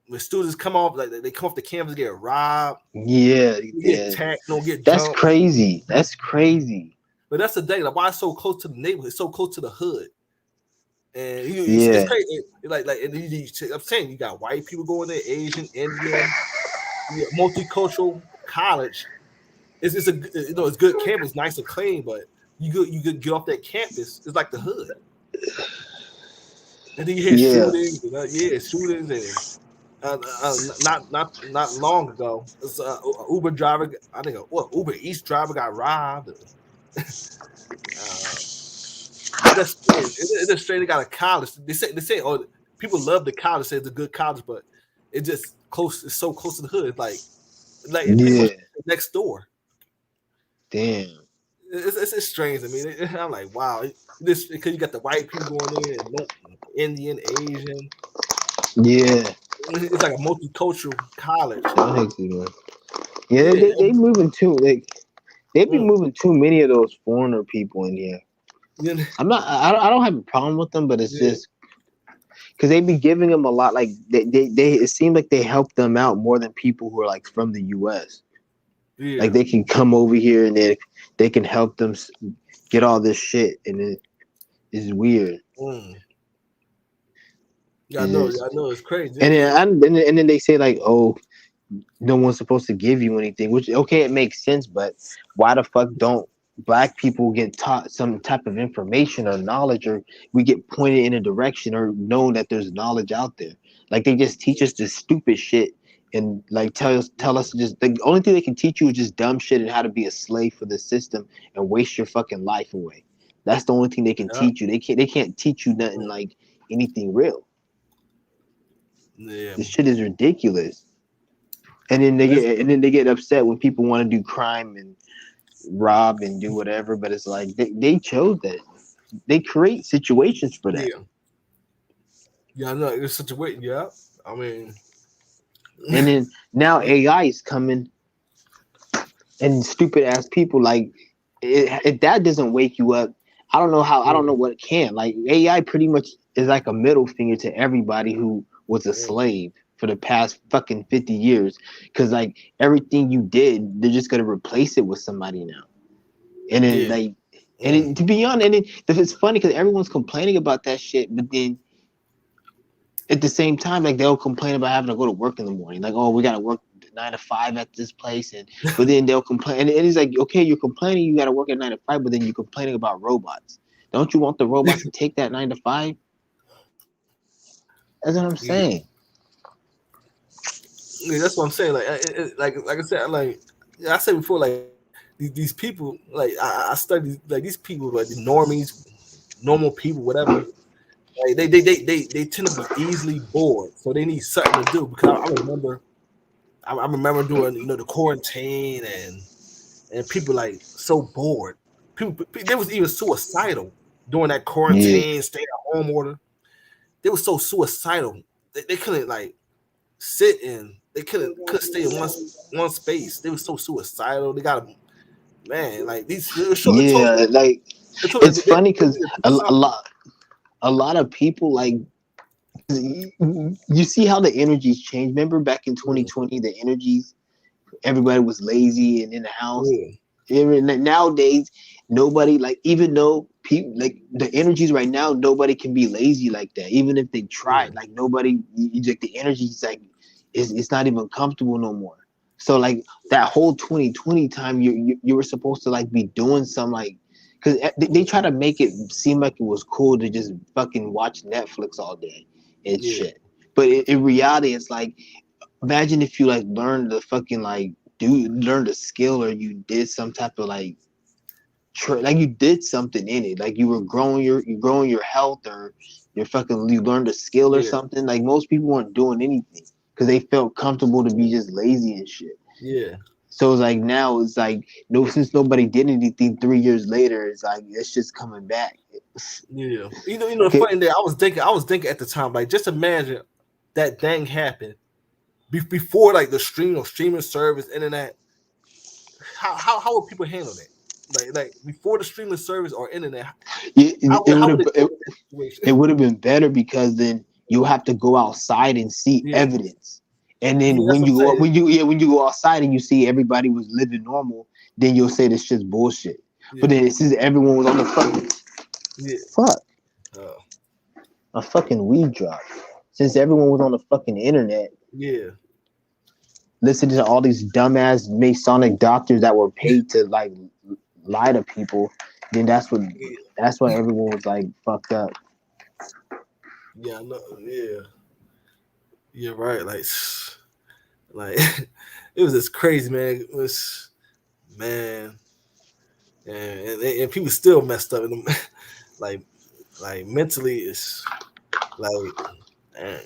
when students come off, like they come off the campus, get robbed, Yeah, get yeah. attacked, get That's jumped. crazy. That's crazy. But that's the thing. Like why it's so close to the neighborhood, so close to the hood. And it's Yeah. crazy. I'm saying you got white people going there, Asian, Indian, multicultural college. It's a it's good campus, nice and clean, but you could get off that campus. It's like the hood, and then you hear Yeah. shootings, shootings, and not long ago, it's Uber driver. I think Uber Eats driver got robbed. That's strange. It's strange. They got a college. They say oh people love the college. Say it's a good college, but it just close. It's so close to the hood. It's like it pretty much Yeah. next door. Damn. It's strange. I mean, I'm like, wow, this because you got the white people going in, and Indian, Asian. Yeah. It's like a multicultural college. Yeah, Yeah, they moving too. They be mm, moving too many of those foreigner people in here. yeah, I don't have a problem with them, but it's yeah, just because they be giving them a lot. Like they it seems like they help them out more than people who are like from the U.S. yeah. Like they can come over here and they can help them get all this shit, and it is weird. Mm. Yeah, I know. It's crazy. And then they say like, oh, no one's supposed to give you anything, which okay, it makes sense, but why the fuck don't black people get taught some type of information or knowledge, or we get pointed in a direction or know that there's knowledge out there? Like they just teach us this stupid shit and like tell us just the only thing they can teach you is just dumb shit and how to be a slave for the system and waste your fucking life away. That's the only thing they can Yeah. teach you. They can't teach you nothing like anything real. Yeah. This shit is ridiculous. And then they get upset when people want to do crime and rob and do whatever, but it's like they chose that. They create situations for that. Yeah, I know. It's such a way. Yeah. I mean, And then now AI is coming and stupid ass people like if that doesn't wake you up, I don't know how. I don't know what can. Like AI pretty much is like a middle finger to everybody who was a slave. for the past fucking 50 years. Because like everything you did, they're just gonna replace it with somebody now. And then Yeah. like, and then, to be honest, and then it's funny because everyone's complaining about that shit, but then at the same time, like they'll complain about having to go to work in the morning, like, oh, we gotta work 9 to 5 at this place, and but then they'll complain, and it's like, okay, you're complaining you gotta work at 9 to 5, but then you're complaining about robots. Don't you want the robots to take that 9 to 5? That's what I'm Yeah, saying. yeah, that's what I'm saying. Like I said, like yeah, I said before, like these people, like I study like these people, like the normies, normal people, whatever. Like they tend to be easily bored, so they need something to do. Because I remember doing the quarantine and people like so bored. People they was even suicidal during that Yeah, quarantine, stay at home order. They were so suicidal. They couldn't like sit in. They couldn't stay in one space. They were so suicidal. They got man like these. It told yeah, like it told it's that funny they because need to do something. a lot of people like you see how the energies change. Remember back in Yeah, 2020, the energies, everybody was lazy and in the house. yeah, Nowadays, nobody, like, even though people like the energies right now, nobody can be lazy like that. Even if they yeah, tried, like nobody, like the energies, like it's not even comfortable no more. So like that whole 2020 time, you were supposed to like be doing some like, because they try to make it seem like it was cool to just fucking watch Netflix all day and yeah, shit. But in reality, it's like, imagine if you like learned the fucking like learned a skill, or you did some type of like like you did something in it, like you growing your health, or you learned a skill or yeah, something. Like most people weren't doing anything because they felt comfortable to be just lazy and shit. yeah, So it's like now it's like no, since nobody did anything 3 years later, it's like it's just coming back. yeah. The Okay. funny thing, I was thinking at the time, like just imagine that thing happened before like the streaming service, internet. How would people handle that? Like before the streaming service or internet, how would they deal with that It situation? would have been better because then you have to go outside and see Yeah, evidence. And yeah, then that's what I'm saying. when you go outside and you see everybody was living normal, then you'll say this shit's bullshit. But Yeah, then since everyone was on the fucking yeah, fuck, uh, a fucking weed drop. Since everyone was on the fucking internet yeah, listening to all these dumbass Masonic doctors that were paid to like lie to people, then yeah, that's why everyone was like fucked up. yeah, no, yeah. You're right. Like it was just crazy, man. It was man, and people still messed up. Like like mentally, it's like man,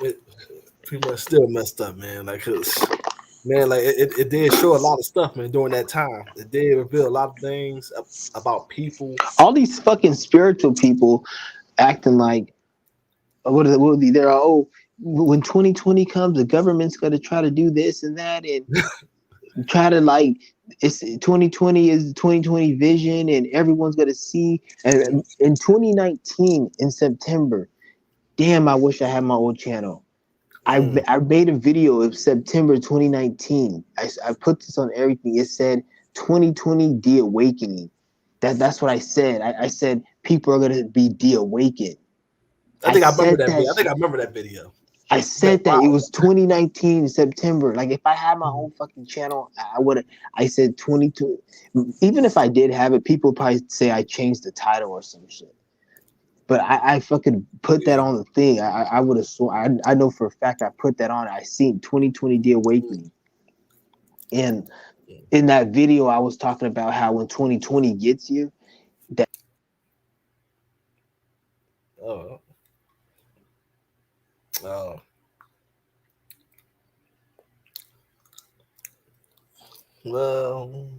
it pretty much still messed up, man. Like, cause man, like it did show a lot of stuff, man. During that time, it did reveal a lot of things about people. All these fucking spiritual people acting like what are they? They're when 2020 comes, the government's going to try to do this and that and try to like it's 2020 is 2020 vision and everyone's going to see. And in 2019 in September, damn, I wish I had my old channel. Mm, I made a video of September 2019. I put this on everything. It said 2020 de-awakening. That's what I said. I said people are gonna be de-awakened. I I think I remember said that that video. I think I shit. remember that video. I Man, said that wow. it was 2019 September. Like if I had my own fucking channel, I would have. I said 22. Even if I did have it, people probably say I changed the title or some shit. But I fucking put that Yeah. on the thing. I would have sworn. I know for a fact I put that on. I seen 2020 The Mm, Awakening. And mm. in that video, I was talking about how when 2020 gets you, that Oh, oh, well.